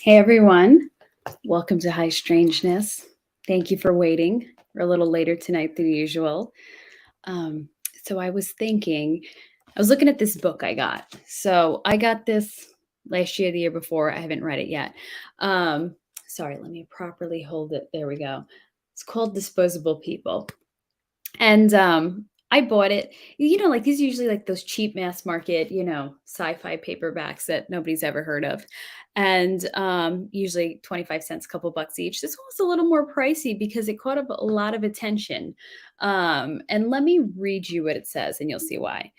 Hey everyone, welcome to High Strangeness. Thank you for waiting. We're a little later tonight than usual. So I was looking at this book I got. So I got this last year, the year before. I haven't read it yet. Sorry, let me properly hold it. There we go. It's called Disposable People. And I bought it. Like these usually like those cheap mass market, sci-fi paperbacks that nobody's ever heard of. And usually 25 cents, a couple bucks each. This one was a little more pricey because it caught up a lot of attention. And let me read you what it says, and you'll see why.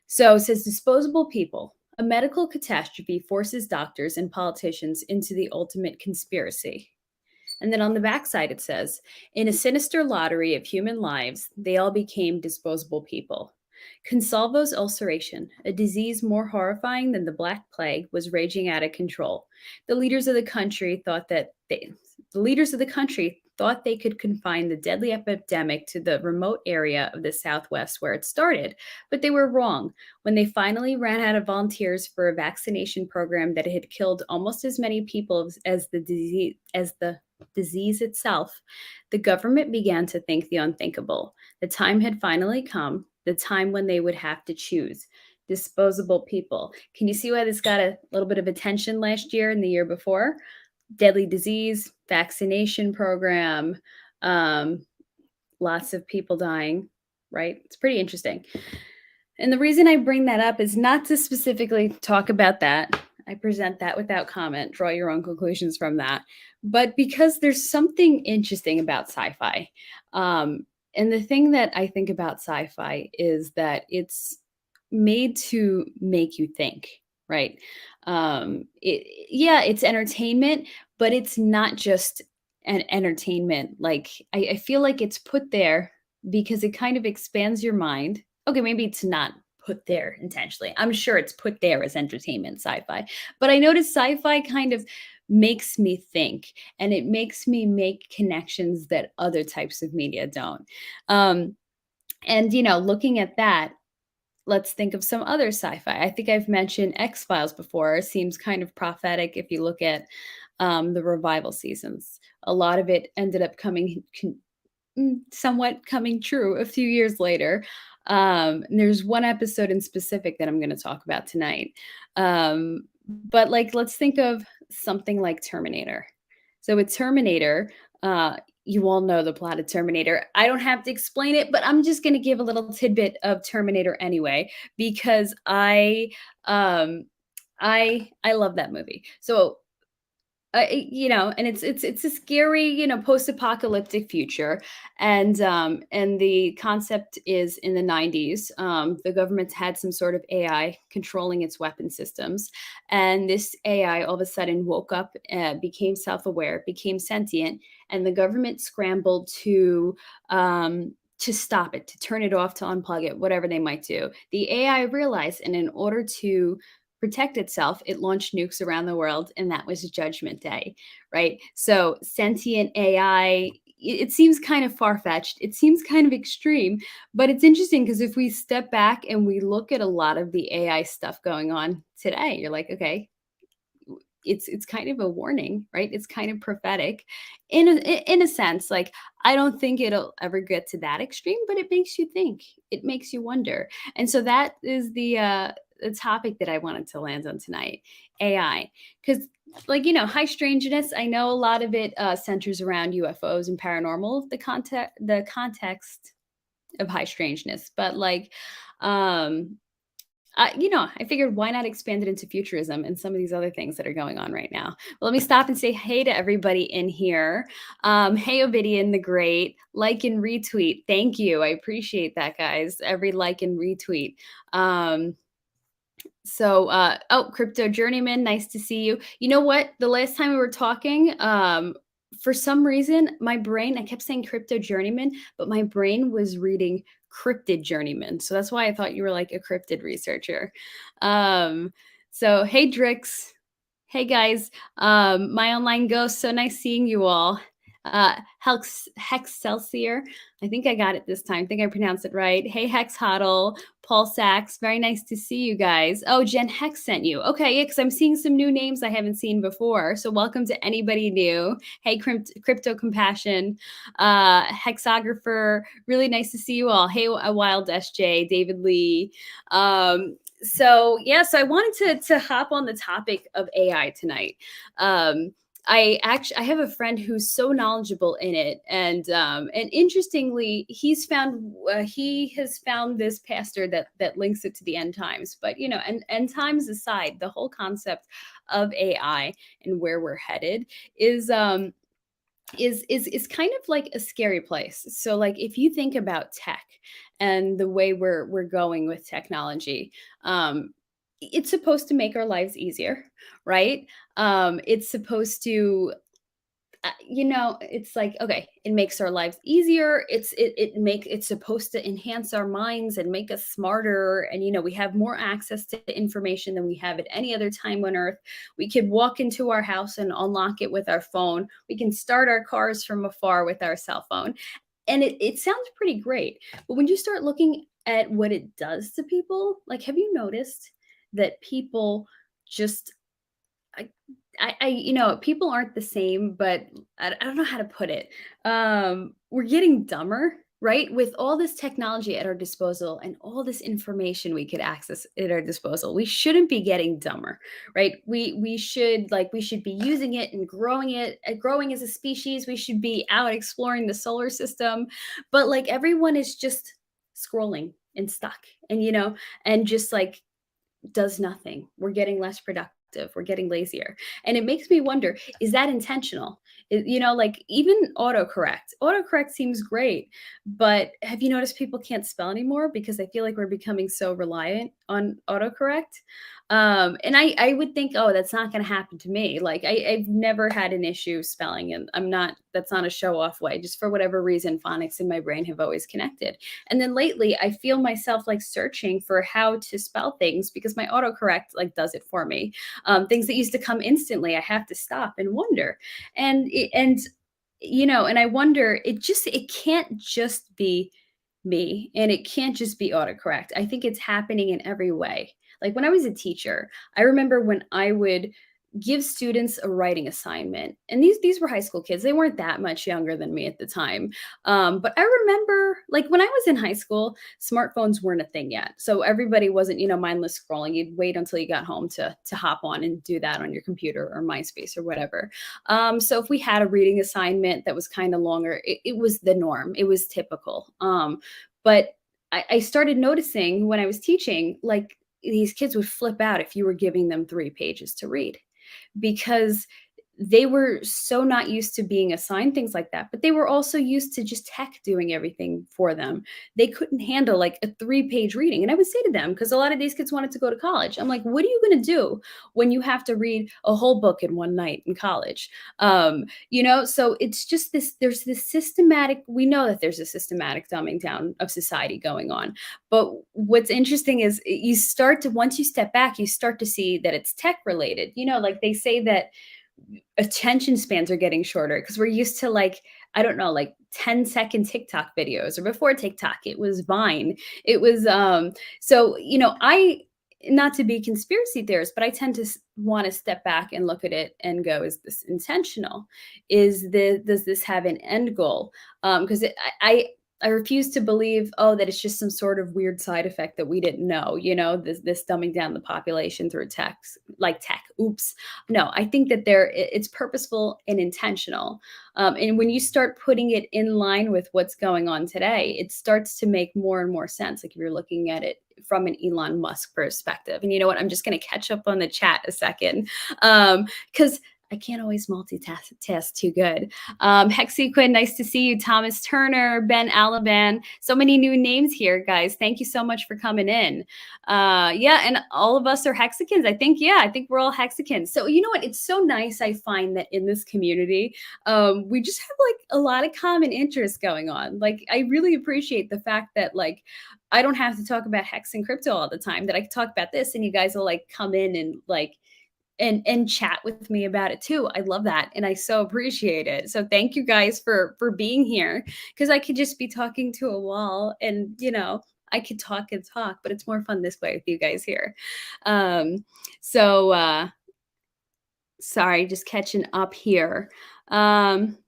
So it says disposable people. A medical catastrophe forces doctors and politicians into the ultimate conspiracy. And then on the backside, it says, in a sinister lottery of human lives, they all became disposable people. Consalvo's ulceration, a disease more horrifying than the Black Plague, was raging out of control. The leaders of the country thought they could confine the deadly epidemic to the remote area of the Southwest where it started, but they were wrong. When they finally ran out of volunteers for a vaccination program that had killed almost as many people as the disease itself, the government began to think the unthinkable. The time had finally come, the time when they would have to choose disposable people. Can you see why this got a little bit of attention last year and the year before? Deadly disease, vaccination program, lots of people dying, right? It's pretty interesting. And the reason I bring that up is not to specifically talk about that. I present that without comment. Draw your own conclusions from that. But because there's something interesting about sci-fi. And the thing that I think about sci-fi is that it's made to make you think, right? It's entertainment, but it's not just an entertainment. Like I feel like it's put there because it kind of expands your mind. Okay, maybe it's not put there intentionally. I'm sure it's put there as entertainment, sci-fi. But I notice sci-fi kind of makes me think, and it makes me make connections that other types of media don't. And looking at that, let's think of some other sci-fi. I think I've mentioned X-Files before. It seems kind of prophetic if you look at the revival seasons. A lot of it ended up somewhat coming true a few years later. There's one episode in specific that I'm going to talk about tonight. But let's think of something like Terminator. So with Terminator, you all know the plot of Terminator. I don't have to explain it, but I'm just going to give a little tidbit of Terminator anyway because I love that movie. So and it's a scary, post-apocalyptic future, and the concept is in the 90s. The government had some sort of AI controlling its weapon systems, and this AI all of a sudden woke up, became self-aware, became sentient, and the government scrambled to stop it, to turn it off, to unplug it, whatever they might do. The AI realized, and in order to protect itself, it launched nukes around the world, and that was Judgment Day, right? So sentient AI, it seems kind of far-fetched. It seems kind of extreme, but it's interesting because if we step back and we look at a lot of the AI stuff going on today, you're like, okay, it's kind of a warning, right? It's kind of prophetic in a sense. Like, I don't think it'll ever get to that extreme, but it makes you think. It makes you wonder. And so that is the topic that I wanted to land on tonight, AI. Because, High Strangeness, I know a lot of it centers around UFOs and paranormal, the context of High Strangeness. But I figured why not expand it into futurism and some of these other things that are going on right now. Well, let me stop and say hey to everybody in here. Hey, Ovidian the Great, like and retweet. Thank you. I appreciate that, guys. Every like and retweet. Crypto Journeyman, nice to see you. You know what? The last time we were talking, for some reason, my brain, I kept saying Crypto Journeyman, but my brain was reading Cryptid Journeyman. So that's why I thought you were like a cryptid researcher. So hey, Drix. Hey, guys. My online ghost. So nice seeing you all. Hex Celsior. I think I got it this time. I think I pronounced it right. Hey, Hex Huddle. Paul Sachs, very nice to see you guys. Oh, Jen Hex sent you. Okay, yeah, because I'm seeing some new names I haven't seen before. So welcome to anybody new. Hey, Crypto Compassion, Hexographer, really nice to see you all. Hey, Wild SJ, David Lee. So yeah, so I wanted to hop on the topic of AI tonight. I have a friend who's so knowledgeable in it, and interestingly, he has found this pastor that links it to the end times. But and end times aside, the whole concept of AI and where we're headed is is kind of like a scary place. So like if you think about tech and the way we're going with technology, it's supposed to make our lives easier, right? It's supposed to it's like, okay, it makes our lives easier. It's supposed to enhance our minds and make us smarter. And we have more access to information than we have at any other time on earth. We could walk into our house and unlock it with our phone. We can start our cars from afar with our cell phone. And it sounds pretty great. But when you start looking at what it does to people, like, have you noticed that people just I people aren't the same, but I don't know how to put it. We're getting dumber, right? With all this technology at our disposal and all this information we could access at our disposal, we shouldn't be getting dumber, right? We should be using it and growing as a species. We should be out exploring the solar system, but like everyone is just scrolling and stuck, and just like does nothing. We're getting less productive. We're getting lazier. And it makes me wonder, is that intentional? Like even autocorrect. Autocorrect seems great, but have you noticed people can't spell anymore because I feel like we're becoming so reliant on autocorrect? And I would think, oh, that's not going to happen to me. Like I've never had an issue spelling, and that's not a show off way. Just for whatever reason, phonics in my brain have always connected. And then lately, I feel myself like searching for how to spell things because my autocorrect like does it for me. Things that used to come instantly, I have to stop and wonder. And I wonder, it can't just be me, and it can't just be autocorrect. I think it's happening in every way. Like when I was a teacher, I remember when I would give students a writing assignment, and these were high school kids. They weren't that much younger than me at the time. But I remember, like when I was in high school, smartphones weren't a thing yet, so everybody wasn't mindless scrolling. You'd wait until you got home to hop on and do that on your computer or MySpace or whatever. So if we had a reading assignment that was kind of longer, it was the norm. It was typical. But I started noticing when I was teaching, like these kids would flip out if you were giving them 3 pages to read, because they were so not used to being assigned things like that, but they were also used to just tech doing everything for them. They couldn't handle like a 3 page reading. And I would say to them, because a lot of these kids wanted to go to college, I'm like, what are you going to do when you have to read a whole book in one night in college? So it's just there's this systematic, we know that there's a systematic dumbing down of society going on. But what's interesting is once you step back, you start to see that it's tech related. Like they say that attention spans are getting shorter because we're used to, like, I don't know, like 10-second TikTok videos, or before TikTok, it was Vine. It was I not to be conspiracy theorist, but I tend to want to step back and look at it and go, is this intentional? Does this have an end goal? Because I refuse to believe, that it's just some sort of weird side effect that we didn't know, this dumbing down the population through tech, like tech. Oops. No, I think that it's purposeful and intentional. And when you start putting it in line with what's going on today, it starts to make more and more sense. Like if you're looking at it from an Elon Musk perspective. And you know what? I'm just going to catch up on the chat a second, because I can't always multitask too good. Hexiquin, nice to see you. Thomas Turner, Ben Alaban. So many new names here, guys. Thank you so much for coming in. And all of us are Hexicans. I think we're all Hexicans. So you know what? It's so nice. I find that in this community, we just have like a lot of common interests going on. Like I really appreciate the fact that like I don't have to talk about hex and crypto all the time, that I can talk about this and you guys will like come in and like and chat with me about it too. I love that. And I so appreciate it. So thank you guys for being here, because I could just be talking to a wall and, I could talk and talk, but it's more fun this way with you guys here. Um, so sorry, just catching up here. Um,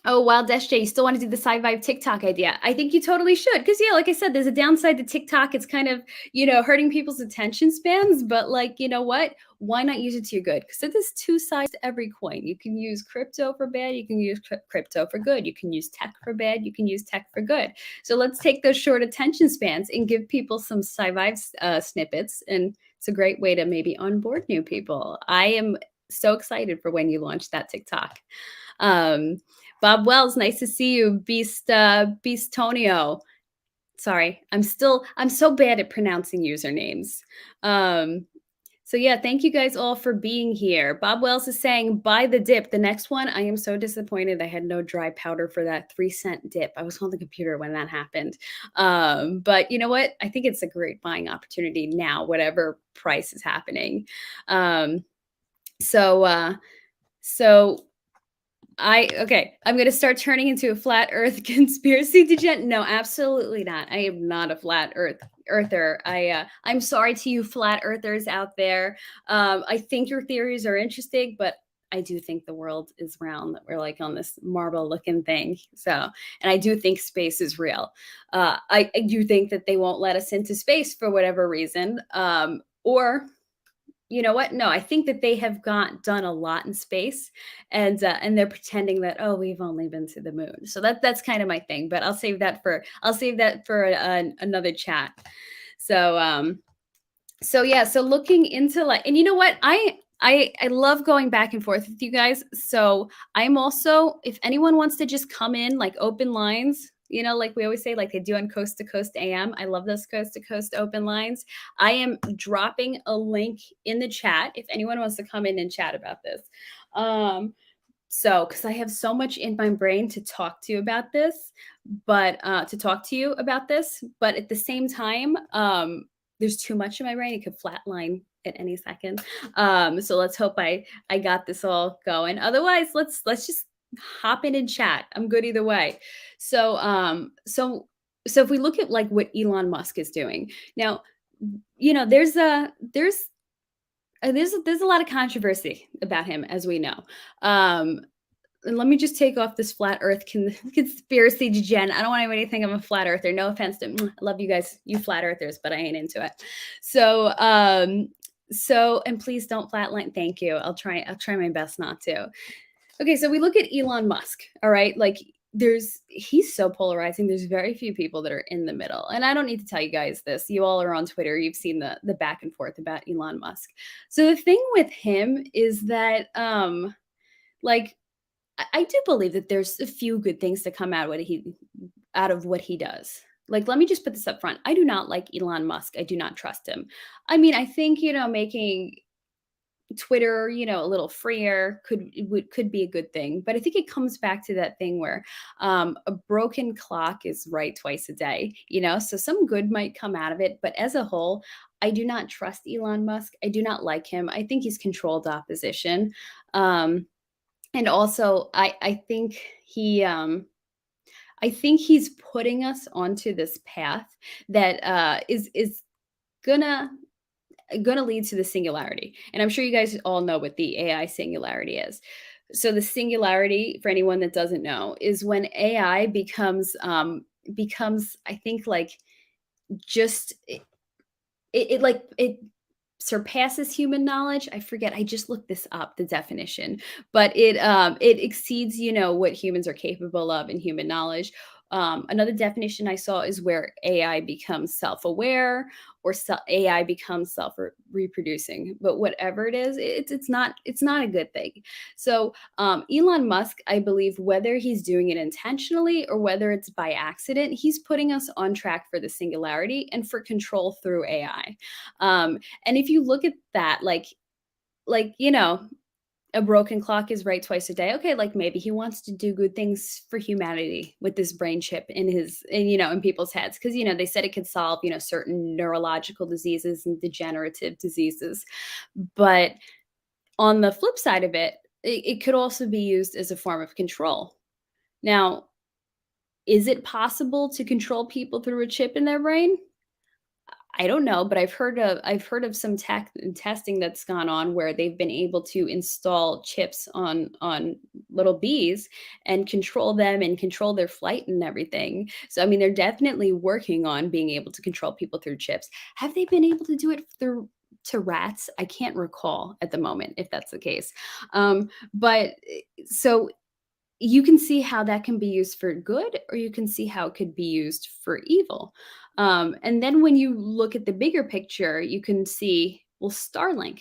Oh, Wild SJ, you still want to do the sci-fi TikTok idea? I think you totally should. Because, yeah, like I said, there's a downside to TikTok. It's kind of, hurting people's attention spans. But, like, you know what? Why not use it to your good? Because there's two sides to every coin. You can use crypto for bad. You can use crypto for good. You can use tech for bad. You can use tech for good. So let's take those short attention spans and give people some sci-fi snippets. And it's a great way to maybe onboard new people. I am so excited for when you launch that TikTok. Um, Bob Wells, nice to see you. Beast Tonio. Sorry, I'm so bad at pronouncing usernames. So yeah, thank you guys all for being here. Bob Wells is saying, buy the dip. The next one, I am so disappointed. I had no dry powder for that 3-cent dip. I was on the computer when that happened. But you know what? I think it's a great buying opportunity now, whatever price is happening. So I'm going to start turning into a flat earth conspiracy degen. No, absolutely not. I am not a flat earther. I'm sorry to you flat earthers out there. I think your theories are interesting, but I do think the world is round, that we're like on this marble looking thing. And I do think space is real. I do think that they won't let us into space for whatever reason. Or you know what? No, I think that they have done a lot in space, and they're pretending that, oh, we've only been to the moon. So that's kind of my thing. But I'll save that for another chat. So yeah, so looking into like, and you know what? I love going back and forth with you guys. So I'm also, if anyone wants to just come in, like open lines, like we always say, like they do on Coast to Coast AM. I love those Coast to Coast open lines. I am dropping a link in the chat if anyone wants to come in and chat about this. Because I have so much in my brain to talk to you about this, but at the same time, there's too much in my brain. It could flatline at any second. So let's hope I got this all going. Otherwise, let's just hop in and chat. I'm good either way. So if we look at like what Elon Musk is doing now, there's a lot of controversy about him, as we know. And let me just take off this flat earth conspiracy degen. I don't want anybody to think I'm a flat earther. No offense to I love you guys, you flat earthers, but I ain't into it. So and please don't flatline. Thank you. I'll try my best not to. Okay, so we look at Elon Musk, all right? Like he's so polarizing. There's very few people that are in the middle. And I don't need to tell you guys this. You all are on Twitter. You've seen the back and forth about Elon Musk. So the thing with him is that like I do believe that there's a few good things to come out of what he does. Like, let me just put this up front. I do not like Elon Musk. I do not trust him. I mean, I think, making Twitter, a little freer could be a good thing. But I think it comes back to that thing where a broken clock is right twice a day, so some good might come out of it. But as a whole, I do not trust Elon Musk. I do not like him. I think he's controlled opposition. And also, I think he's putting us onto this path that is gonna lead to the singularity. And I'm sure you guys all know what the AI singularity is. So the singularity, for anyone that doesn't know, is when AI becomes I think like just it surpasses human knowledge. I forget. I just looked this up, the definition, but it exceeds, what humans are capable of in human knowledge. Another definition I saw is where AI becomes self-aware or AI becomes self-reproducing. But whatever it is, it's not a good thing. So Elon Musk, I believe, whether he's doing it intentionally or whether it's by accident, he's putting us on track for the singularity and for control through AI. And if you look at that, like a broken clock is right twice a day. Okay, like maybe he wants to do good things for humanity with this brain chip in people's heads, because they said it could solve certain neurological diseases and degenerative diseases. But on the flip side of it, it could also be used as a form of control. Now, Is it possible to control people through a chip in their brain? I don't know, but I've heard of some tech and testing that's gone on where they've been able to install chips on little bees and control them and control their flight and everything. So I mean, they're definitely working on being able to control people through chips. Have they been able to do it through to rats? I can't recall at the moment if that's the case. So you can see how that can be used for good, or you can see how it could be used for evil. And then when you look at the bigger picture, you can see, well, Starlink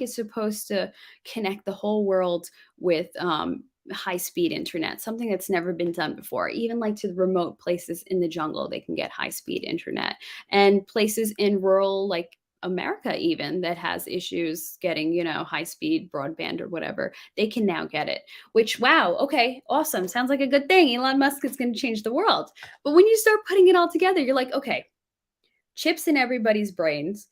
is supposed to connect the whole world with high speed internet, something that's never been done before. Even like to the remote places in the jungle, they can get high speed internet, and places in rural, like America, even that has issues getting, high speed broadband or whatever, they can now get it. Which, wow, okay, awesome. Sounds like a good thing. Elon Musk is going to change the world. But when you start putting it all together, you're like, okay, chips in everybody's brains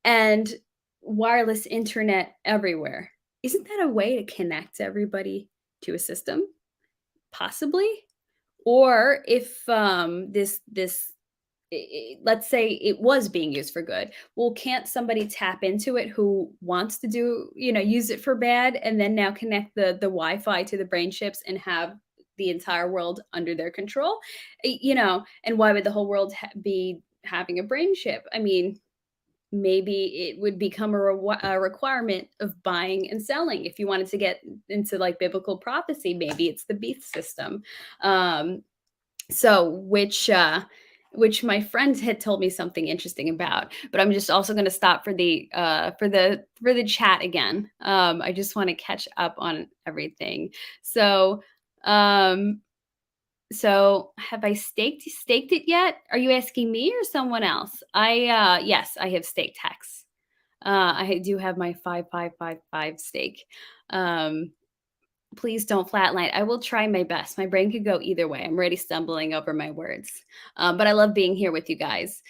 and wireless internet everywhere. Isn't that a way to connect everybody to a system? Possibly. Or if let's say it was being used for good, well, can't somebody tap into it who wants to use it for bad, and then now connect the wi-fi to the brain chips and have the entire world under their control? And why would the whole world be having a brain chip? I mean, maybe it would become a requirement of buying and selling. If you wanted to get into like biblical prophecy, maybe it's the beast system. Um so which uh which my friend had told me something interesting about, but I'm just also going to stop for the chat again. I just want to catch up on everything. So um so have I staked it yet? Are you asking me or someone else? Yes, I have staked Hex. I do have my 5555 stake. um Please don't flatline. I will try my best. My brain could go either way. I'm already stumbling over my words. But I love being here with you guys.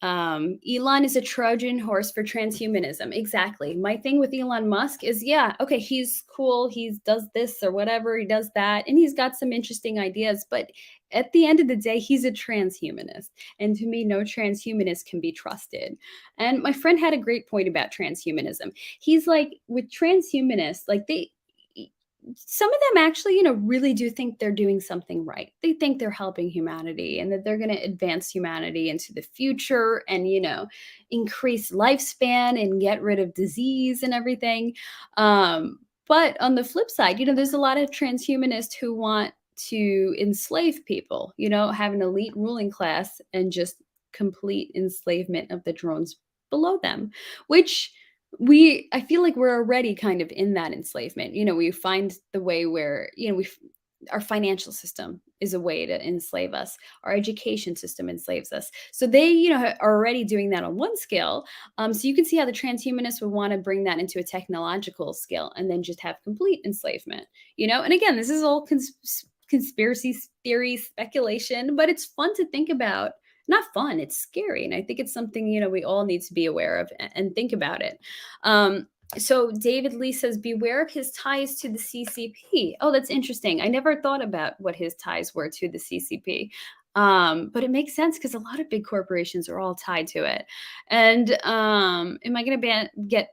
Elon is a Trojan horse for transhumanism. Exactly. My thing with Elon Musk is, yeah, okay, he's cool. He does this or whatever. He does that. And he's got some interesting ideas. But at the end of the day, he's a transhumanist. And to me, no transhumanist can be trusted. And my friend had a great point about transhumanism. He's like, with transhumanists, like some of them actually, really do think they're doing something right. They think they're helping humanity and that they're going to advance humanity into the future and, increase lifespan and get rid of disease and everything. But on the flip side, there's a lot of transhumanists who want to enslave people, have an elite ruling class and just complete enslavement of the drones below them, which I feel like we're already kind of in that enslavement. We find the way where, our financial system is a way to enslave us. Our education system enslaves us. So they, are already doing that on one scale. So you can see how the transhumanists would want to bring that into a technological scale and then just have complete enslavement, And again, this is all conspiracy theory speculation, but it's fun to think about. Not fun, it's scary. And I think it's something, we all need to be aware of and think about it. So David Lee says, beware of his ties to the CCP. Oh, that's interesting. I never thought about what his ties were to the CCP. But it makes sense because a lot of big corporations are all tied to it. And am I going to get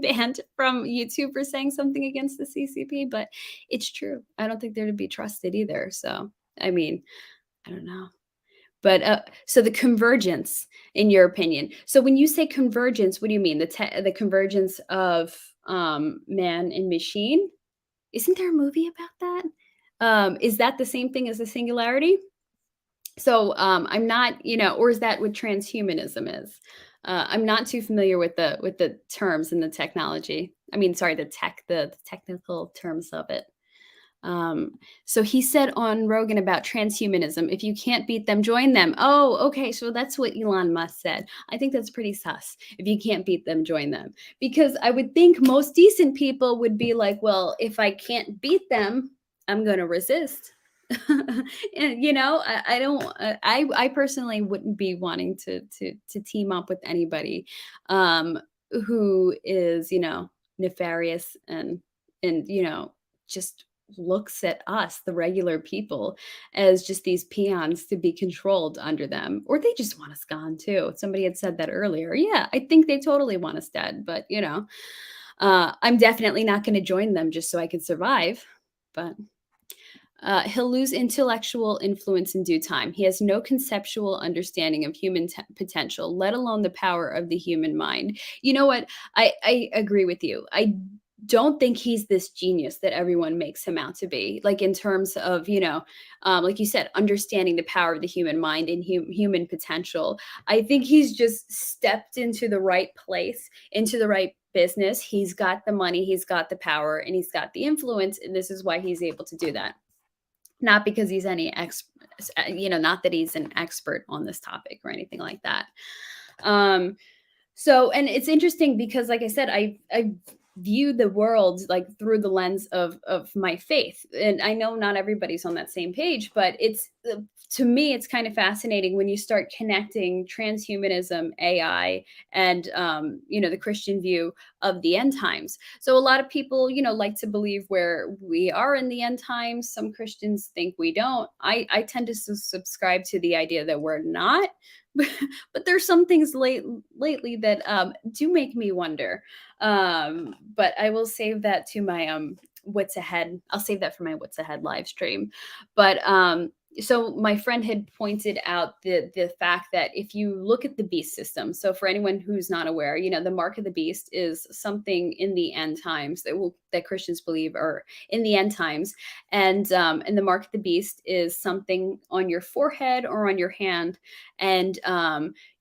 banned from YouTube for saying something against the CCP? But it's true. I don't think they're to be trusted either. So, I mean, I don't know. But so the convergence, in your opinion. So when you say convergence, what do you mean? The convergence of man and machine? Isn't there a movie about that? Is that the same thing as the singularity? So I'm not, or is that what transhumanism is? I'm not too familiar with the terms and the technology. I mean, sorry, the technical terms of it. So he said on Rogan about transhumanism, if you can't beat them, join them. Oh, okay. So that's what Elon Musk said. I think that's pretty sus. If you can't beat them, join them. Because I would think most decent people would be like, well, if I can't beat them, I'm going to resist. And, I don't, I personally wouldn't be wanting to team up with anybody who is, nefarious and, just looks at us, the regular people, as just these peons to be controlled under them, or they just want us gone too. Somebody had said that earlier. Yeah, I think they totally want us dead, but I'm definitely not going to join them just so I can survive. But he'll lose intellectual influence in due time. He has no conceptual understanding of human potential, let alone the power of the human mind. You know what? I agree with you. I don't think he's this genius that everyone makes him out to be. Like in terms of, like you said, understanding the power of the human mind and human potential. I think he's just stepped into the right place, into the right business. He's got the money, he's got the power, and he's got the influence, and this is why he's able to do that. Not because he's any not that he's an expert on this topic or anything like that. So, and it's interesting because, like I said, I view the world like through the lens of my faith, and I know not everybody's on that same page, but it's to me, it's kind of fascinating when you start connecting transhumanism, AI, and the Christian view of the end times. So a lot of people, like to believe where we are in the end times. Some Christians think we don't. I tend to subscribe to the idea that we're not. But there's some things lately that do make me wonder. But I will save that to my what's ahead. I'll save that for my what's ahead live stream. But so my friend had pointed out the fact that if you look at the beast system, so for anyone who's not aware, the mark of the beast is something in the end times that Christians believe are in the end times, and the mark of the beast is something on your forehead or on your hand, and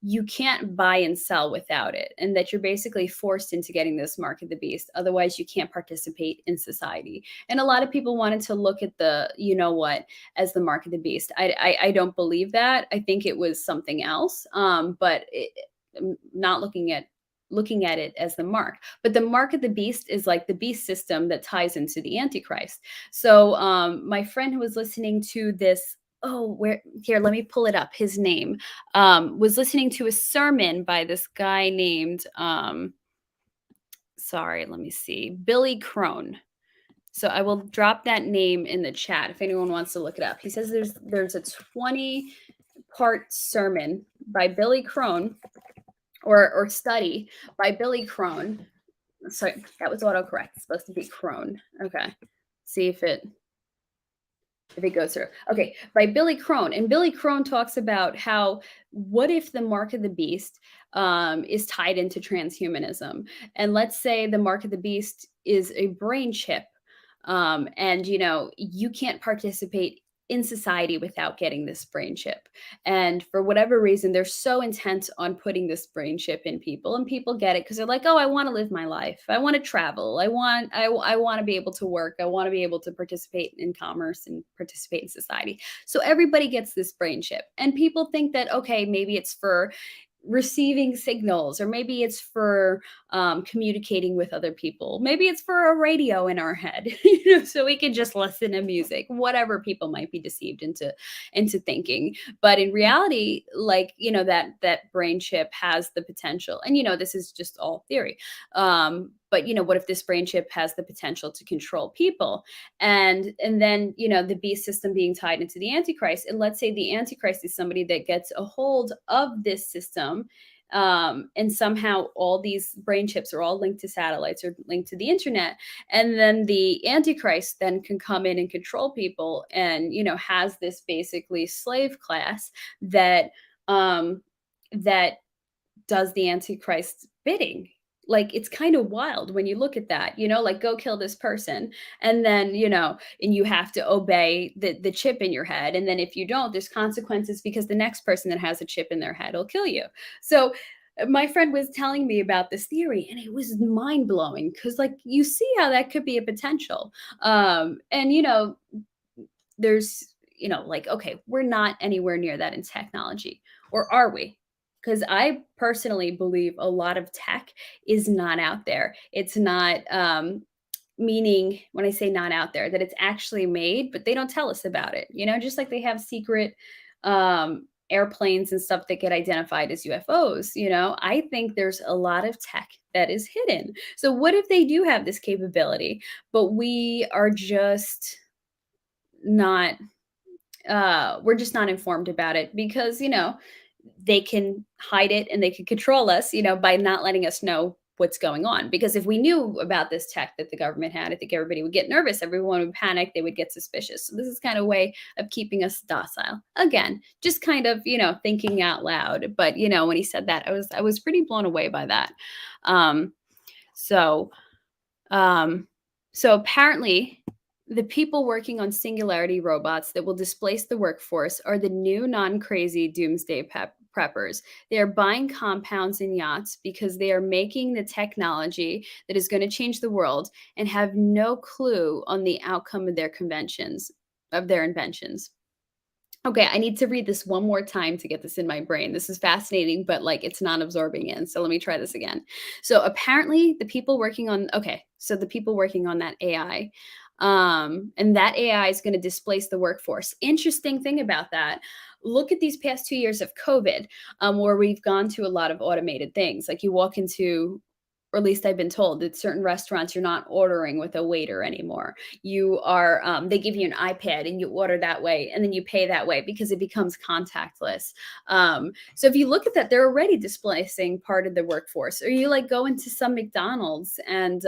you can't buy and sell without it, and that you're basically forced into getting this mark of the beast. Otherwise, you can't participate in society. And a lot of people wanted to look at the, as the mark of the beast. I don't believe that. I think it was something else. But not looking at it as the mark. But the mark of the beast is like the beast system that ties into the Antichrist. So my friend who was listening to this, where here, let me pull it up. His name was listening to a sermon by this guy named sorry, let me see, Billy Crone. So I will drop that name in the chat if anyone wants to look it up. He says there's a 20-part sermon by Billy Crone or study by Billy Crone. Sorry, that was autocorrect. It's supposed to be Crone. Okay. See if it goes through. Okay, by Billy Crone. And Billy Crone talks about how, what if the mark of the beast is tied into transhumanism? And let's say the mark of the beast is a brain chip, and you can't participate in society without getting this brain chip. And for whatever reason, they're so intent on putting this brain chip in people, and people get it because they're like, oh, I want to live my life. I want to travel. I want to be able to work. I want to be able to participate in commerce and participate in society. So everybody gets this brain chip. And people think that, okay, maybe it's for receiving signals, or maybe it's for communicating with other people, maybe it's for a radio in our head, so we can just listen to music, whatever people might be deceived into thinking. But in reality, like, that brain chip has the potential, and this is just all theory, but what if this brain chip has the potential to control people? And then the beast system being tied into the Antichrist, and let's say the Antichrist is somebody that gets a hold of this system, and somehow all these brain chips are all linked to satellites or linked to the internet, and then the Antichrist then can come in and control people, and has this basically slave class that that does the Antichrist's bidding. Like, it's kind of wild when you look at that, like, go kill this person. And then, and you have to obey the chip in your head. And then if you don't, there's consequences because the next person that has a chip in their head will kill you. So my friend was telling me about this theory, and it was mind blowing because, like, you see how that could be a potential. And, there's, like, okay, we're not anywhere near that in technology, or are we? Because I personally believe a lot of tech is not out there. It's not, meaning when I say not out there, that it's actually made, but they don't tell us about it. Just like they have secret airplanes and stuff that get identified as UFOs. I think there's a lot of tech that is hidden. So what if they do have this capability, but we are just not we're just not informed about it because they can hide it and they can control us, by not letting us know what's going on. Because if we knew about this tech that the government had, I think everybody would get nervous, everyone would panic, they would get suspicious. So this is kind of a way of keeping us docile. Again, just kind of, thinking out loud. But when he said that, I was pretty blown away by that. Um, so um, so apparently, the people working on Singularity robots that will displace the workforce are the new non-crazy doomsday preppers. They are buying compounds and yachts because they are making the technology that is going to change the world and have no clue on the outcome of their inventions. Okay, I need to read this one more time to get this in my brain. This is fascinating, but like it's not absorbing in. So let me try this again. So apparently the people working on that AI, and that AI is going to displace the workforce. Interesting thing about that. Look at these past 2 years of COVID, where we've gone to a lot of automated things. Like you walk into, or at least I've been told that certain restaurants you're not ordering with a waiter anymore. You are they give you an iPad and you order that way and then you pay that way because it becomes contactless. So if you look at that, they're already displacing part of the workforce. Or you like go into some McDonald's and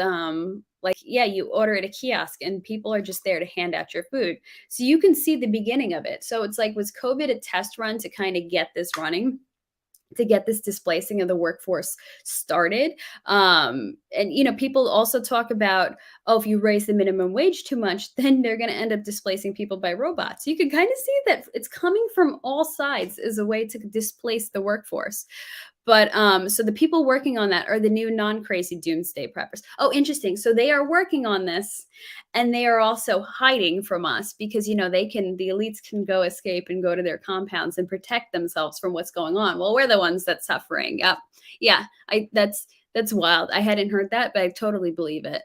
you order at a kiosk and people are just there to hand out your food. So you can see the beginning of it. So it's like, was COVID a test run to kind of get this running? To get this displacing of the workforce started. And people also talk about, oh, if you raise the minimum wage too much, then they're going to end up displacing people by robots. You can kind of see that it's coming from all sides as a way to displace the workforce. But so the people working on that are the new non-crazy doomsday preppers. Oh, interesting. So they are working on this and they are also hiding from us because the elites can go escape and go to their compounds and protect themselves from what's going on. Well, we're the ones that's suffering. Yep. Yeah, that's wild. I hadn't heard that, but I totally believe it.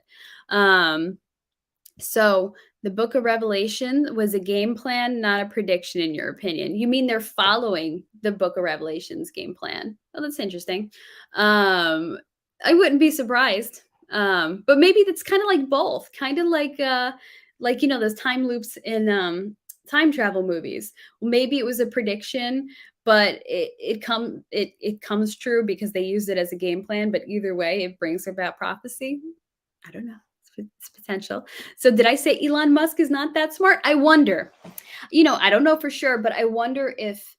So the book of Revelation was a game plan, not a prediction, in your opinion. You mean they're following the book of Revelation's game plan? Oh, that's interesting. I wouldn't be surprised. But maybe that's kind of like both, kind of like those time loops in time travel movies. Maybe it was a prediction, but it comes true because they used it as a game plan. But either way, it brings about prophecy. I don't know. It's potential. So did I say Elon Musk is not that smart? I wonder. I don't know for sure, but I wonder if,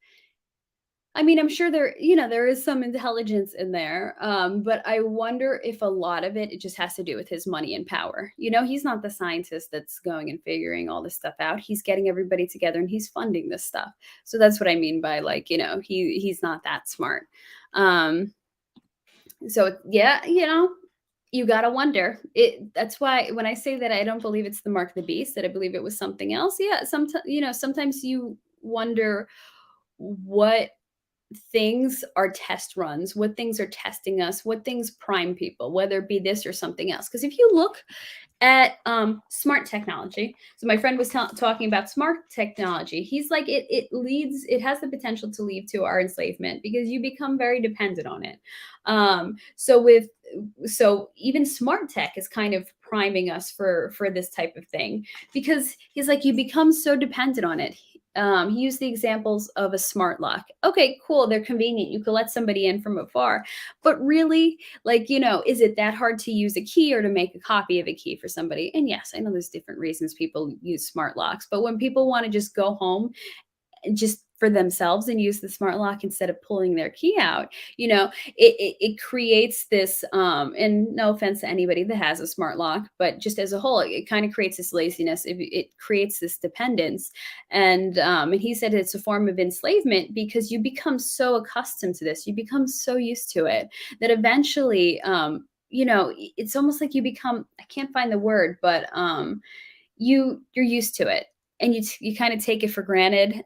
I'm sure there is some intelligence in there. But I wonder if a lot of it just has to do with his money and power. He's not the scientist that's going and figuring all this stuff out. He's getting everybody together and he's funding this stuff. So that's what I mean by he's not that smart. So yeah, you gotta wonder. That's why when I say that I don't believe it's the mark of the beast, that I believe it was something else. Yeah, sometimes you wonder what things are test runs, what things are testing us, what things prime people, whether it be this or something else. Because if you look at smart technology, so my friend was talking about smart technology. He's like, it has the potential to lead to our enslavement because you become very dependent on it. So even smart tech is kind of priming us for this type of thing because he's like, you become so dependent on it. He used the examples of a smart lock. Okay, cool. They're convenient. You can let somebody in from afar. But really, is it that hard to use a key or to make a copy of a key for somebody? And yes, I know there's different reasons people use smart locks. But when people want to just go home just for themselves and use the smart lock instead of pulling their key out, it creates this, and no offense to anybody that has a smart lock, but just as a whole, it kind of creates this laziness. It creates this dependence. And he said it's a form of enslavement because you become so accustomed to this, you become so used to it that eventually, it's almost like you become, I can't find the word, but you're used to it and you kind of take it for granted.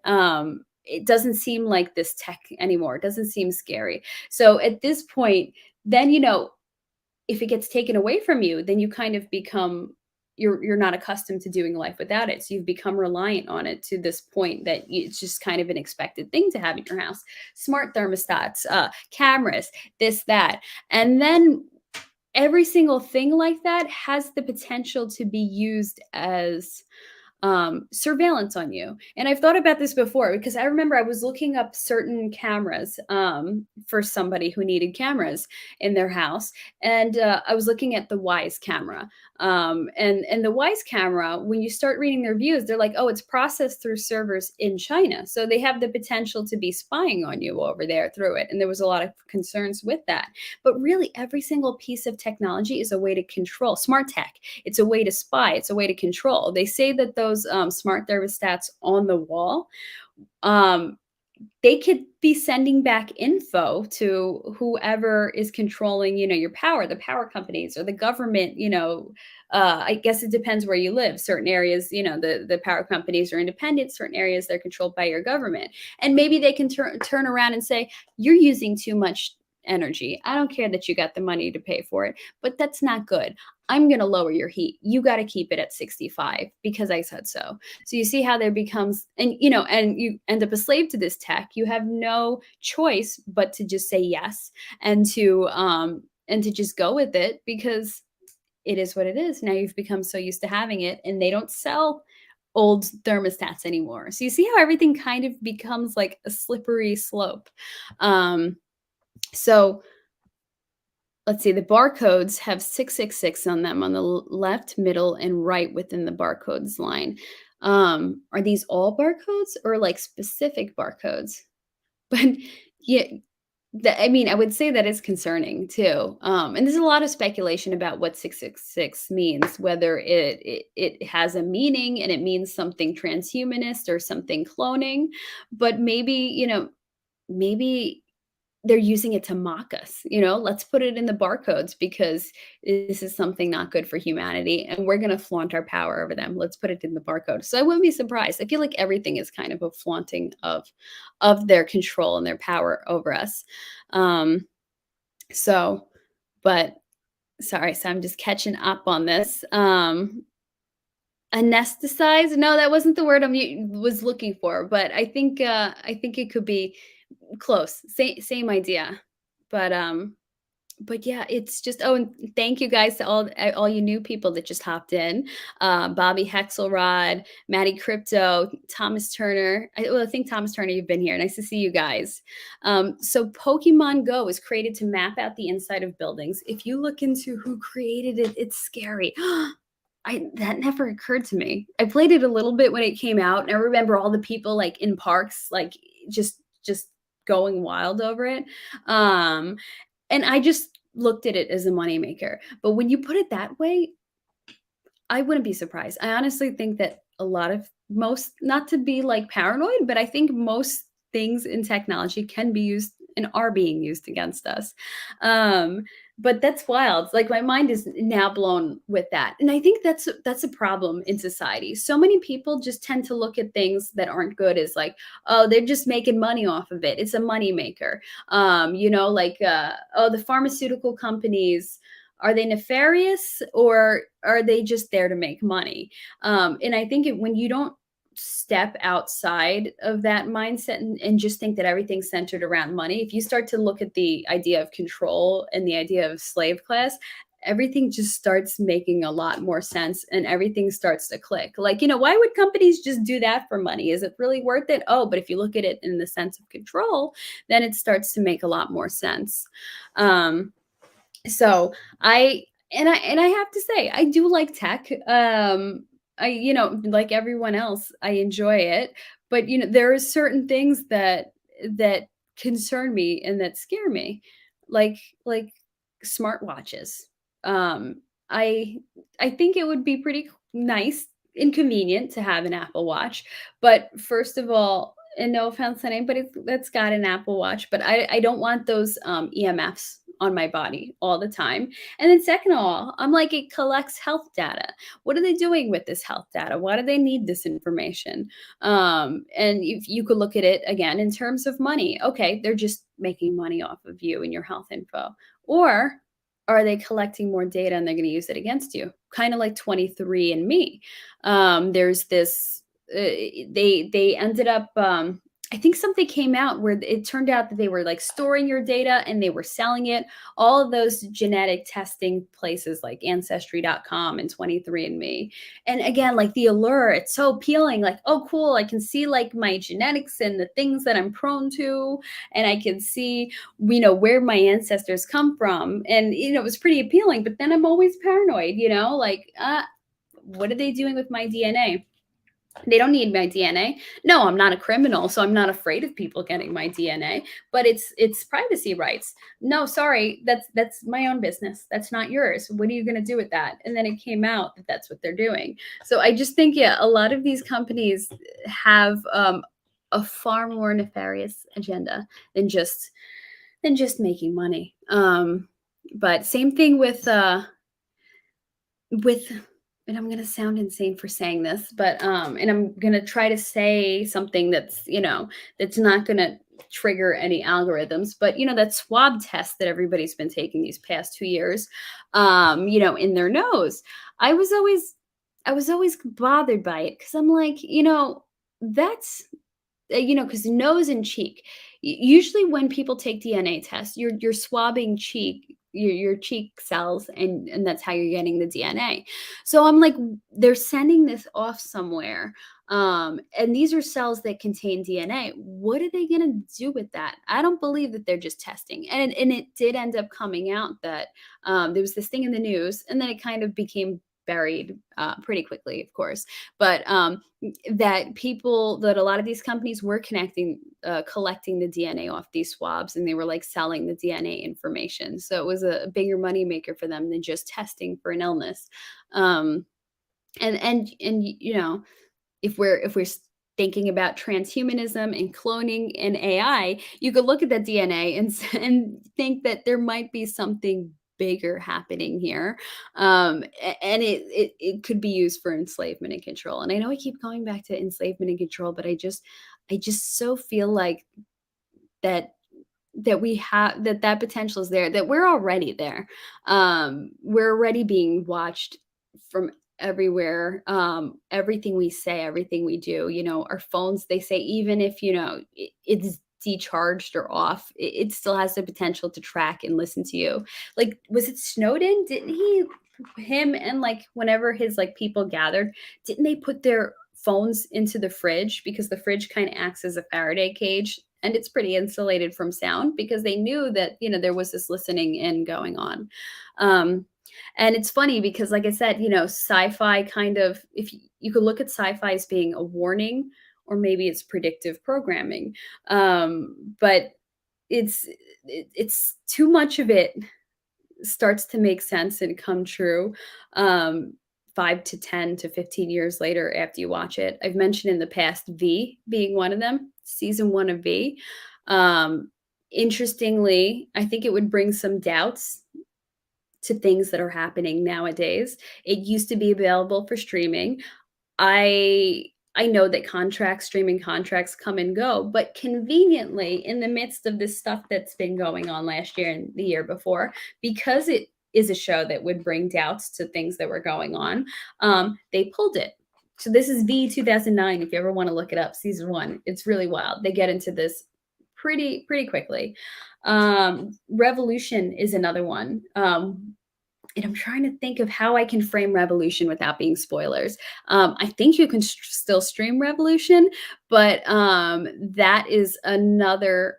It doesn't seem like this tech anymore. It doesn't seem scary. So at this point, then, if it gets taken away from you, then you kind of become, you're not accustomed to doing life without it. So you've become reliant on it to this point that it's just kind of an expected thing to have in your house. Smart thermostats, cameras, this, that. And then every single thing like that has the potential to be used as surveillance on you. And I've thought about this before because I remember I was looking up certain cameras for somebody who needed cameras in their house, and I was looking at the Wise camera. And the Wise camera, when you start reading their reviews, they're like, oh, it's processed through servers in China, so they have the potential to be spying on you over there through it. And there was a lot of concerns with that. But really, every single piece of technology is a way to control. Smart tech, it's a way to spy, it's a way to control. They say that those smart thermostats on the wall, um, they could be sending back info to whoever is controlling, your power, the power companies or the government. I guess it depends where you live. Certain areas, the power companies are independent. Certain areas, they're controlled by your government. And maybe they can turn around and say, you're using too much energy. I don't care that you got the money to pay for it, but that's not good. I'm going to lower your heat. You got to keep it at 65 because I said so. So you see how there becomes, and you end up a slave to this tech. You have no choice but to just say yes and to just go with it because it is what it is. Now you've become so used to having it, and they don't sell old thermostats anymore. So you see how everything kind of becomes like a slippery slope. So let's see, the barcodes have 666 on them on the left, middle, and right within the barcodes line. Are these all barcodes or like specific barcodes? But yeah, I would say that is concerning too. And there's a lot of speculation about what 666 means, whether it has a meaning and it means something transhumanist or something cloning. But maybe they're using it to mock us. Let's put it in the barcodes because this is something not good for humanity and we're going to flaunt our power over them. Let's put it in the barcode. So I wouldn't be surprised. I feel like everything is kind of a flaunting of their control and their power over us. So, but sorry, so I'm just catching up on this. Anesthetize? No, that wasn't the word was looking for, but I think it could be close. Same idea. But yeah, it's just, oh, and thank you guys to all you new people that just hopped in. Bobby Hexelrod, Maddie Crypto, Thomas Turner. I think Thomas Turner, you've been here. Nice to see you guys. So Pokemon Go is created to map out the inside of buildings. If you look into who created it, it's scary. That never occurred to me. I played it a little bit when it came out, and I remember all the people like in parks, like just going wild over it. And I just looked at it as a moneymaker. But when you put it that way, I wouldn't be surprised. I honestly think that most, not to be like paranoid, but I think most things in technology can be used and are being used against us. But that's wild. Like my mind is now blown with that. And I think that's a problem in society. So many people just tend to look at things that aren't good as like, oh, they're just making money off of it. It's a money maker. The pharmaceutical companies, are they nefarious or are they just there to make money? And I think when you don't step outside of that mindset and just think that everything's centered around money, if you start to look at the idea of control and the idea of slave class, everything just starts making a lot more sense and everything starts to click. Like, why would companies just do that for money? Is it really worth it? Oh, but if you look at it in the sense of control, then it starts to make a lot more sense. So I have to say, I do like tech. Like everyone else, I enjoy it. But there are certain things that concern me and that scare me, like smartwatches. I think it would be pretty nice and convenient to have an Apple Watch. But first of all, and no offense to anybody that's got an Apple Watch, but I don't want those EMFs on my body all the time. And then second of all, I'm like, it collects health data. What are they doing with this health data? Why do they need this information? And if you could look at it again in terms of money, okay, they're just making money off of you and your health info. Or are they collecting more data and they're going to use it against you? Kind of like 23 and Me. There's this. They ended up. I think something came out where it turned out that they were like storing your data and they were selling it. All of those genetic testing places like Ancestry.com and 23 and Me. And again, like the allure, it's so appealing. Like, oh, cool! I can see like my genetics and the things that I'm prone to, and I can see where my ancestors come from, and it was pretty appealing. But then I'm always paranoid, like, what are they doing with my DNA? They don't need my DNA. No, I'm not a criminal, so I'm not afraid of people getting my DNA, but it's privacy rights. No, sorry, that's my own business. That's not yours. What are you going to do with that? And then it came out that that's what they're doing. So I just think, yeah, a lot of these companies have a far more nefarious agenda than just making money. But same thing with and I'm gonna sound insane for saying this, but and I'm gonna try to say something that's not gonna trigger any algorithms, but that swab test that everybody's been taking these past 2 years, in their nose. I was always I was always bothered by it because I'm like, that's because nose and cheek. Usually, when people take DNA tests, you're swabbing your cheek cells, and that's how you're getting the DNA. So I'm like, they're sending this off somewhere, and these are cells that contain DNA. What are they gonna do with that? I don't believe that they're just testing. And it did end up coming out that there was this thing in the news, and then it kind of became buried pretty quickly, of course. But that a lot of these companies were collecting the DNA off these swabs, and they were like selling the DNA information. So it was a bigger money maker for them than just testing for an illness. Um, and if we're thinking about transhumanism and cloning and AI, you could look at that DNA and think that there might be something bigger happening here, and it could be used for enslavement and control. And I know I keep going back to enslavement and control, but I just so feel like that we have that potential is there, that we're already there. We're already being watched from everywhere. Everything we say, everything we do, our phones, they say, even if it's decharged or off, it still has the potential to track and listen to you. Like, was it Snowden? Didn't he him and like whenever his like people gathered, didn't they put their phones into the fridge, because the fridge kind of acts as a Faraday cage, and it's pretty insulated from sound, because they knew that there was this listening in going on. um and it's funny because, like I said, sci-fi kind of, if you could look at sci-fi as being a warning, or maybe it's predictive programming. But it's too much of it starts to make sense and come true, 5 to 10 to 15 years later after you watch it. I've mentioned in the past V being one of them, season 1 of V. Um, Interestingly, I think it would bring some doubts to things that are happening nowadays. It used to be available for streaming. I I know that streaming contracts come and go, but conveniently, in the midst of this stuff that's been going on last year and the year before, because it is a show that would bring doubts to things that were going on, they pulled it. So this is V 2009. If you ever want to look it up, season 1, it's really wild. They get into this pretty quickly. Revolution is another one. And I'm trying to think of how I can frame Revolution without being spoilers. I think you can still stream Revolution, but that is another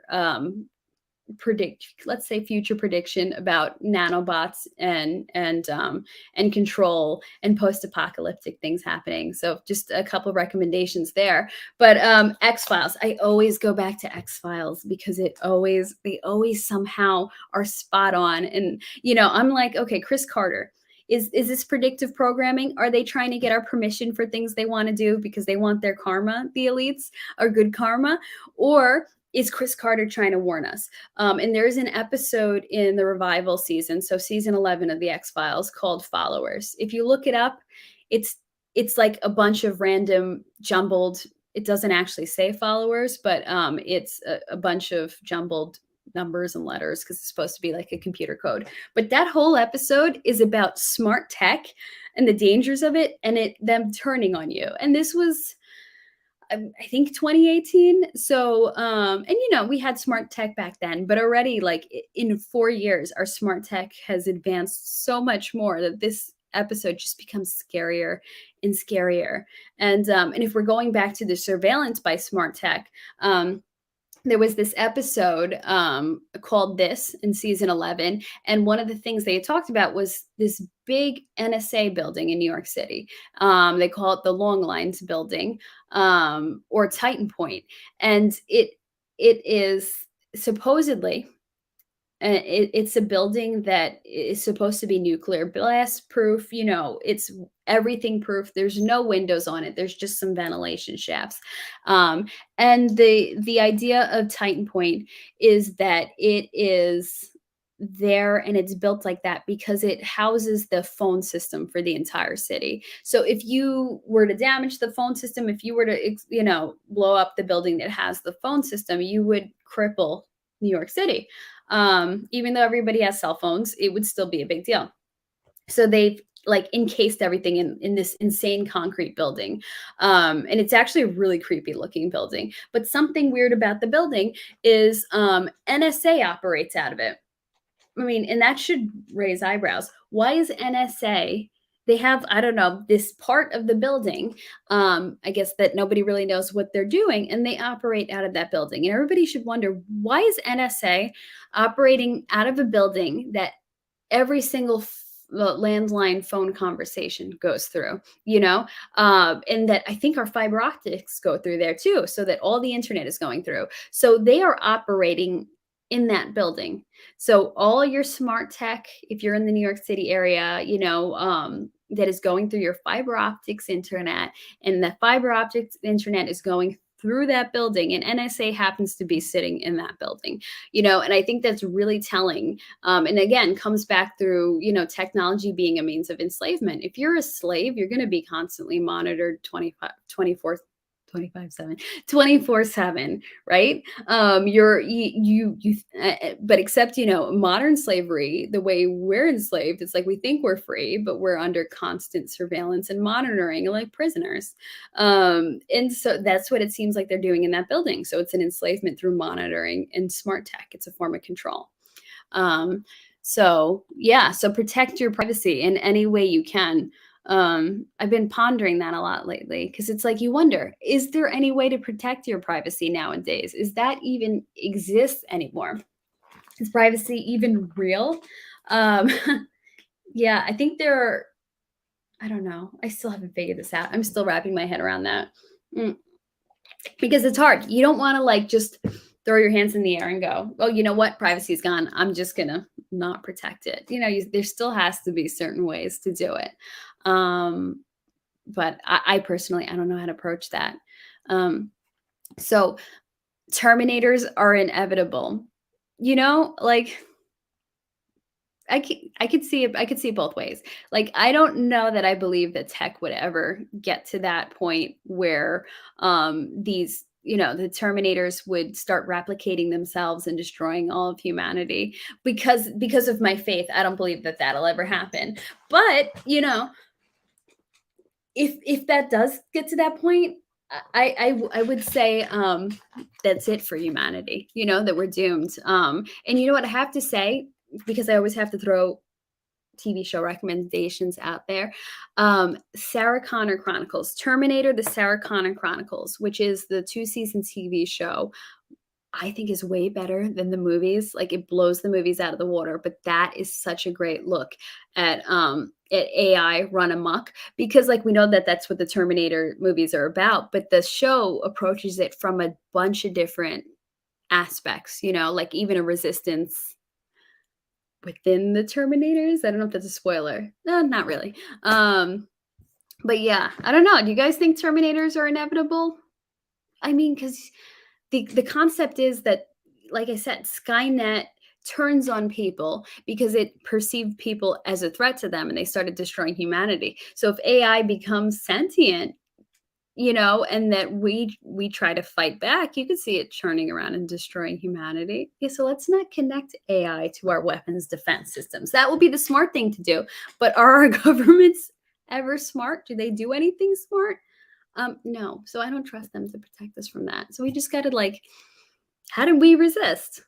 let's say future prediction about nanobots and control and post-apocalyptic things happening. So just a couple recommendations there. But X-Files, I always go back to X-Files because they always somehow are spot on. And I'm like, okay, Chris Carter, is this predictive programming? Are they trying to get our permission for things they want to do because they want their karma, the elites, or good karma? Or is Chris Carter trying to warn us? And there's an episode in the revival season, so season 11 of the X-Files, called Followers. If you look it up, it's like a bunch of random jumbled, it doesn't actually say followers, but it's a bunch of jumbled numbers and letters because it's supposed to be like a computer code. But that whole episode is about smart tech and the dangers of it and them turning on you. And this was I think 2018. So, and we had smart tech back then, but already like in 4 years, our smart tech has advanced so much more that this episode just becomes scarier and scarier. And if we're going back to the surveillance by smart tech, there was this episode called This in season 11. And one of the things they had talked about was this big NSA building in New York City. They call it the Long Lines building or Titan Point. And it is supposedly it's a building that is supposed to be nuclear blast proof. It's everything proof. There's no windows on it. There's just some ventilation shafts. And the idea of Titan Point is that it is there and it's built like that because it houses the phone system for the entire city. So if you were to damage the phone system, if you were to blow up the building that has the phone system, you would cripple New York City. Even though everybody has cell phones, it would still be a big deal. So they've like encased everything in this insane concrete building. And it's actually a really creepy looking building. But something weird about the building is NSA operates out of it. I mean, and that should raise eyebrows. Why is NSA? They have, I don't know, this part of the building, I guess that nobody really knows what they're doing, and they operate out of that building. And everybody should wonder, why is NSA operating out of a building that every single landline phone conversation goes through, and that I think our fiber optics go through there too, so that all the internet is going through. So they are operating in that building. So all your smart tech, if you're in the New York City area, that is going through your fiber optics internet, and the fiber optics internet is going through that building, and NSA happens to be sitting in that building, and I think that's really telling. And again, comes back through, technology being a means of enslavement. If you're a slave, you're going to be constantly monitored 24/7, right? But except, modern slavery, the way we're enslaved, it's like we think we're free, but we're under constant surveillance and monitoring like prisoners. And so that's what it seems like they're doing in that building. So it's an enslavement through monitoring and smart tech. It's a form of control. So protect your privacy in any way you can. I've been pondering that a lot lately because it's like you wonder, is there any way to protect your privacy nowadays? Is that even exists anymore? Is privacy even real? Yeah, I think there are, I don't know. I still haven't figured this out. I'm still wrapping my head around that. Because it's hard. You don't want to like just throw your hands in the air and go, oh, you know what? Privacy is gone. I'm just going to not protect it. There still has to be certain ways to do it. But I personally, I don't know how to approach that. So Terminators are inevitable, like I could see it. I could see it both ways. Like, I don't know that I believe that tech would ever get to that point where these, the Terminators would start replicating themselves and destroying all of humanity because of my faith. I don't believe that that'll ever happen. But, if that does get to that point, I would say that's it for humanity, that we're doomed. And you know what I have to say, because I always have to throw TV show recommendations out there. Sarah Connor Chronicles, Terminator, the Sarah Connor Chronicles, which is the 2-season TV show, I think is way better than the movies. Like, it blows the movies out of the water, but that is such a great look at AI run amok, because like we know that that's what the Terminator movies are about, but the show approaches it from a bunch of different aspects, like even a resistance within the Terminators. I don't know if that's a spoiler. No, not really. But yeah, I don't know. Do you guys think Terminators are inevitable? I mean, because the concept is that, like I said, Skynet turns on people because it perceived people as a threat to them, and they started destroying humanity. So if AI becomes sentient, and that we try to fight back. You can see it churning around and destroying humanity. Yeah, so let's not connect AI to our weapons defense systems. That would be the smart thing to do. But are our governments ever smart? Do they do anything smart? No. So I don't trust them to protect us from that. So we just got to how do we resist?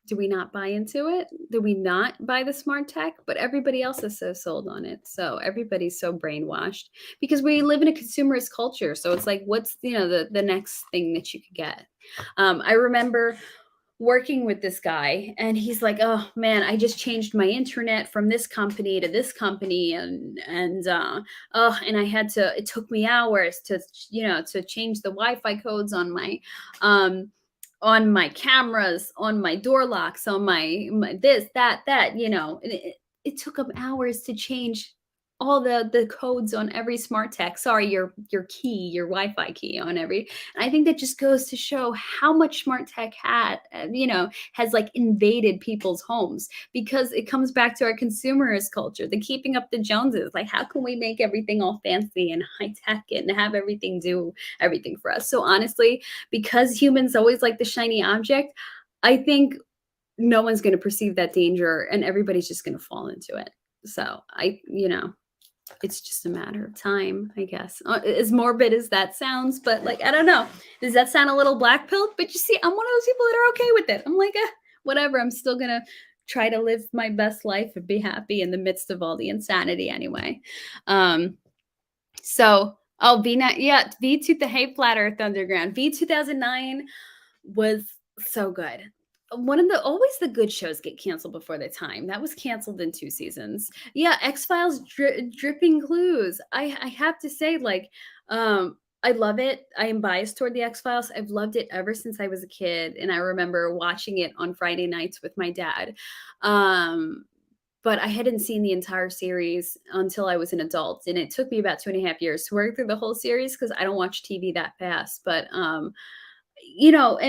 Do we not buy into it? Do we not buy the smart tech? But everybody else is so sold on it. So everybody's so brainwashed because we live in a consumerist culture. So it's like, what's the next thing that you could get? I remember working with this guy and he's like, oh man, I just changed my internet from this company to this company, and I had to, it took me hours to change the Wi-Fi codes on my cameras, on my door locks, on my this, that, and it took them hours to change all the codes on every smart tech. Sorry, your key, your Wi-Fi key on every. And I think that just goes to show how much smart tech has like invaded people's homes, because it comes back to our consumerist culture, the keeping up the Joneses. Like, how can we make everything all fancy and high tech and have everything do everything for us? So honestly, because humans always like the shiny object, I think no one's going to perceive that danger and everybody's just going to fall into it. So it's just a matter of time, I guess. As morbid as that sounds, but I don't know. Does that sound a little black pilled? But you see, I'm one of those people that are okay with it. I'm like, whatever. I'm still going to try to live my best life and be happy in the midst of all the insanity anyway. So, V to the Hey Flat Earth Underground. V 2009 was so good. Always the good shows get canceled before their time. That was canceled in 2 seasons. Yeah, X-Files dripping clues. I have to say, I love it. I am biased toward the X-Files. I've loved it ever since I was a kid, and I remember watching it on Friday nights with my dad. But I hadn't seen the entire series until I was an adult, and it took me about 2.5 years to work through the whole series because I don't watch TV that fast. But and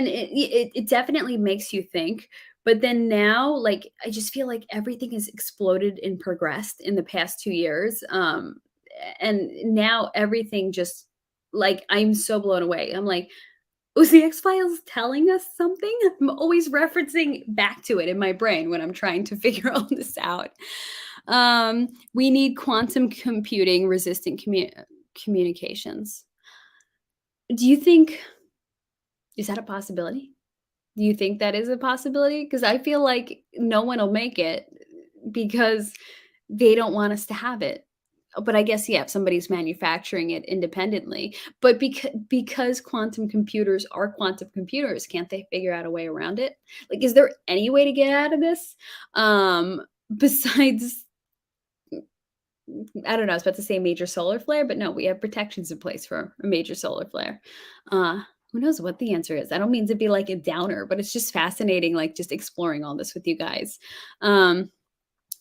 it definitely makes you think. But then now, I just feel like everything has exploded and progressed in the past 2 years. And now everything just, I'm so blown away. I'm like, was the X-Files telling us something? I'm always referencing back to it in my brain when I'm trying to figure all this out. We need quantum computing resistant communications. Do you think, is that a possibility? Do you think that is a possibility? Because I feel like no one will make it because they don't want us to have it. But I guess, yeah, if somebody's manufacturing it independently. But because quantum computers are quantum computers, can't they figure out a way around it? Is there any way to get out of this? Besides, I don't know, I was about to say major solar flare, but no, we have protections in place for a major solar flare. Who knows what the answer is? I don't mean to be like a downer, but it's just fascinating, just exploring all this with you guys.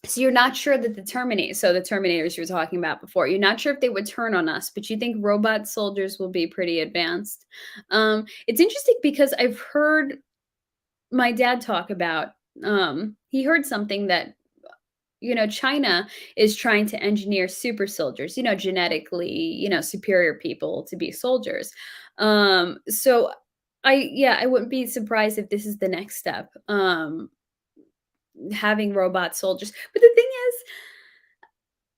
So you're not sure that the Terminators you were talking about before, you're not sure if they would turn on us, but you think robot soldiers will be pretty advanced. It's interesting because I've heard my dad talk about, he heard something that, China is trying to engineer super soldiers, genetically, superior people to be soldiers. So I wouldn't be surprised if this is the next step. Having robot soldiers. But the thing is,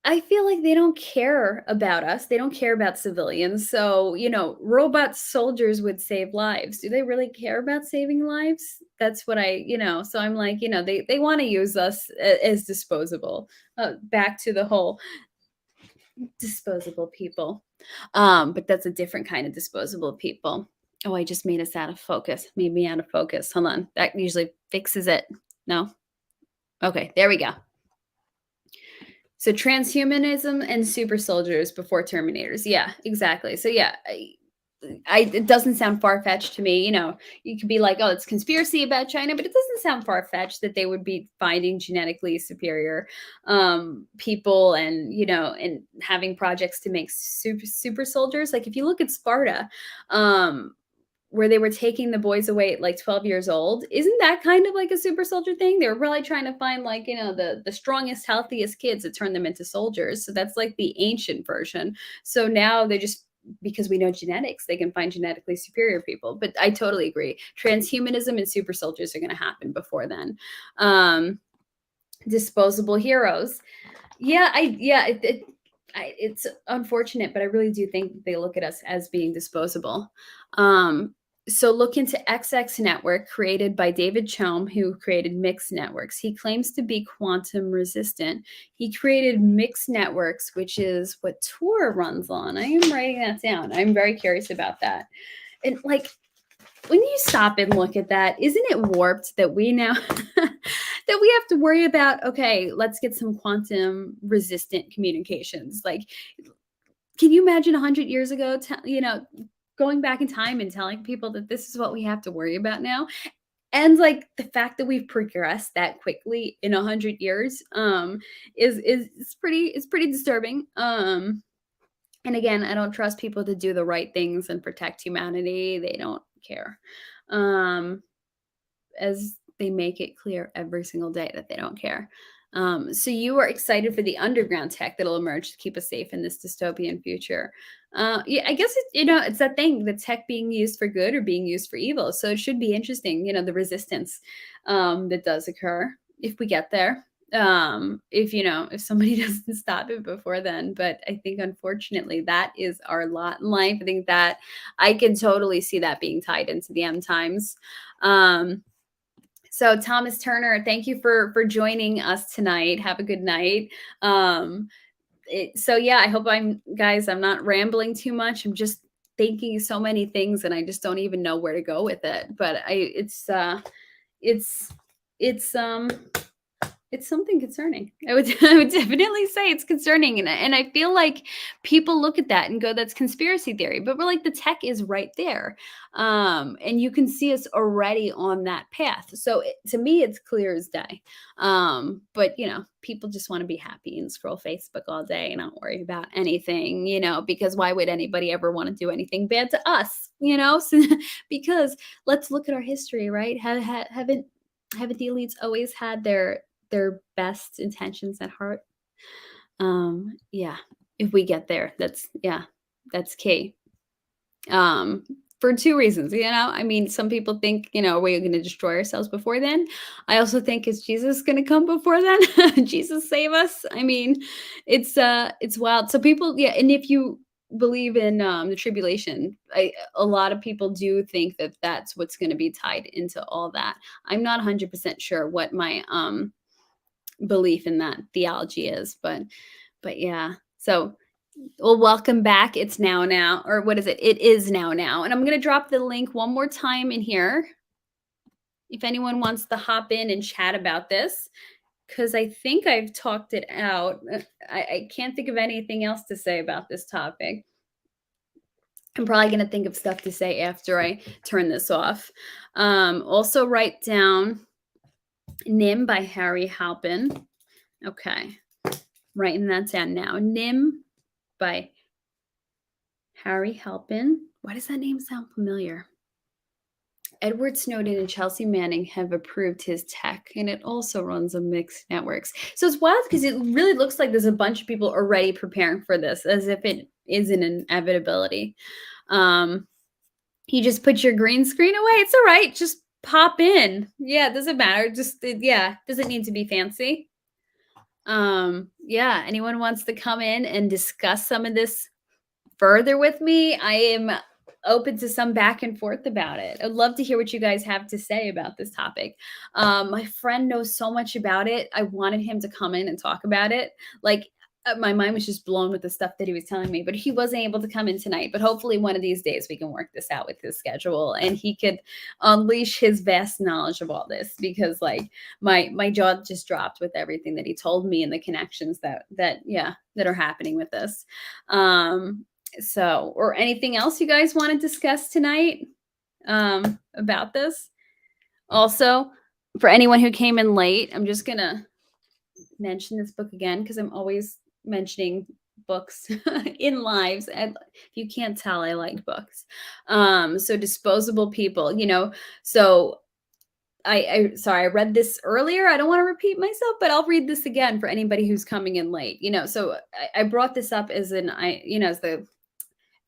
I feel like they don't care about us. They don't care about civilians. So, robot soldiers would save lives. Do they really care about saving lives? That's what so I'm like, they want to use us as disposable. Back to the whole disposable people. But that's a different kind of disposable people. Oh, I just made us out of focus. Made me out of focus. Hold on. That usually fixes it. No? Okay, there we go. So transhumanism and super soldiers before Terminators. Yeah, exactly. So yeah, it doesn't sound far-fetched to me. You could be like, oh, it's conspiracy about China, but it doesn't sound far-fetched that they would be finding genetically superior people and, and having projects to make super soldiers. Like if you look at Sparta, where they were taking the boys away at 12 years old. Isn't that kind of like a super soldier thing? They were probably trying to find the strongest, healthiest kids to turn them into soldiers. So that's like the ancient version. So now they just because we know genetics, they can find genetically superior people. But I totally agree. Transhumanism and super soldiers are going to happen before then. Disposable heroes. Yeah, it's unfortunate, but I really do think they look at us as being disposable. So look into XX Network, created by David Choum, who created mixed networks. He claims to be quantum resistant. He created mixed networks, which is what Tor runs on. I am writing that down. I'm very curious about that. And like, when you stop and look at that, isn't it warped that we now that we have to worry about, okay, let's get some quantum resistant communications? Like, can you imagine 100 years ago, going back in time and telling people that this is what we have to worry about now? And like the fact that we've progressed that quickly in 100 years is pretty disturbing. And again, I don't trust people to do the right things and protect humanity. They don't care. As they make it clear every single day that they don't care. So you are excited for the underground tech that'll emerge to keep us safe in this dystopian future. Yeah, I guess it's that thing, the tech being used for good or being used for evil. So it should be interesting, the resistance that does occur if we get there. If somebody doesn't stop it before then. But I think unfortunately that is our lot in life. I think that I can totally see that being tied into the end times. So Thomas Turner, thank you for joining us tonight. Have a good night. So yeah, I hope I'm not rambling too much. I'm just thinking so many things and I just don't even know where to go with it. But it's something concerning. I would definitely say it's concerning. And I feel like people look at that and go, that's conspiracy theory. But we're like, the tech is right there. And you can see us already on that path. So to me, it's clear as day. But, people just want to be happy and scroll Facebook all day and not worry about anything, because why would anybody ever want to do anything bad to us, So, because let's look at our history, right? Haven't the elites always had their best intentions at heart? Yeah, if we get there, that's key. For two reasons, I mean, some people think, are we going to destroy ourselves before then? I also think, is Jesus going to come before then? Jesus save us. I mean, it's wild. So people, yeah. And if you believe in the tribulation, a lot of people do think that that's what's going to be tied into all that. I'm not 100% sure what my belief in that theology is, but yeah. So, well, welcome back. It's now, or what is it? It is now. And I'm going to drop the link one more time in here if anyone wants to hop in and chat about this, because I think I've talked it out. I can't think of anything else to say about this topic. I'm probably going to think of stuff to say after I turn this off. Also write down Nim by Harry Halpin. Okay. Writing that down now. Nim by Harry Halpin. Why does that name sound familiar? Edward Snowden and Chelsea Manning have approved his tech, and it also runs on mixed networks. So it's wild because it really looks like there's a bunch of people already preparing for this, as if it is an inevitability. You just put your green screen away. It's all right. Just pop in. Yeah, it doesn't matter. Doesn't need to be fancy. Yeah, anyone wants to come in and discuss some of this further with me, I am open to some back and forth about it. I'd love to hear what you guys have to say about this topic. My friend knows so much about it. I wanted him to come in and talk about it. Like, my mind was just blown with the stuff that he was telling me, but he wasn't able to come in tonight. But hopefully one of these days we can work this out with his schedule and he could unleash his vast knowledge of all this, because like my jaw just dropped with everything that he told me and the connections that are happening with this. So, or anything else you guys want to discuss tonight about this? Also, for anyone who came in late, I'm just going to mention this book again because I'm always mentioning books in lives. And if you can't tell, I like books. So Disposable People, so I read this earlier. I don't want to repeat myself, but I'll read this again for anybody who's coming in late, so I brought this up as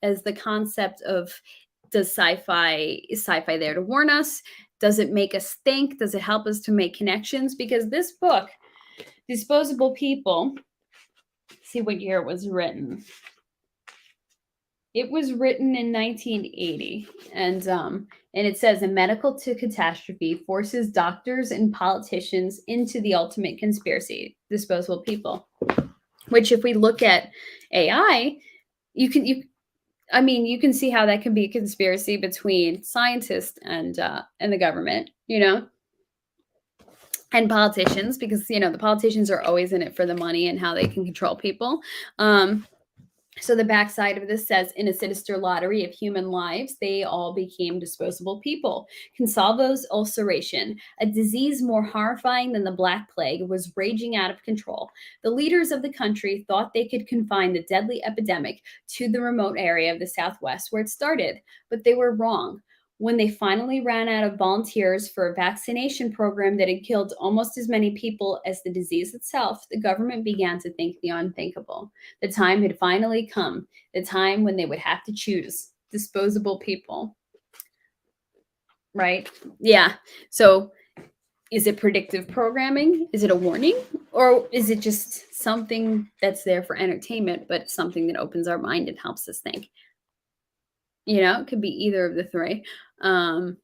as the concept of, is sci-fi there to warn us? Does it make us think? Does it help us to make connections? Because this book, Disposable People, see what year it was written. It was written in 1980, and it says a medical to catastrophe forces doctors and politicians into the ultimate conspiracy, disposable people. Which, if we look at AI, you can see how that can be a conspiracy between scientists and the government, and politicians, because the politicians are always in it for the money and how they can control people. So the backside of this says, in a sinister lottery of human lives, they all became disposable people. Consalvo's ulceration, a disease more horrifying than the Black Plague, was raging out of control. The leaders of the country thought they could confine the deadly epidemic to the remote area of the Southwest where it started, but they were wrong. When they finally ran out of volunteers for a vaccination program that had killed almost as many people as the disease itself, the government began to think the unthinkable. The time had finally come, the time when they would have to choose disposable people. Right? Yeah. So is it predictive programming? Is it a warning? Or is it just something that's there for entertainment, but something that opens our mind and helps us think? It could be either of the three. Or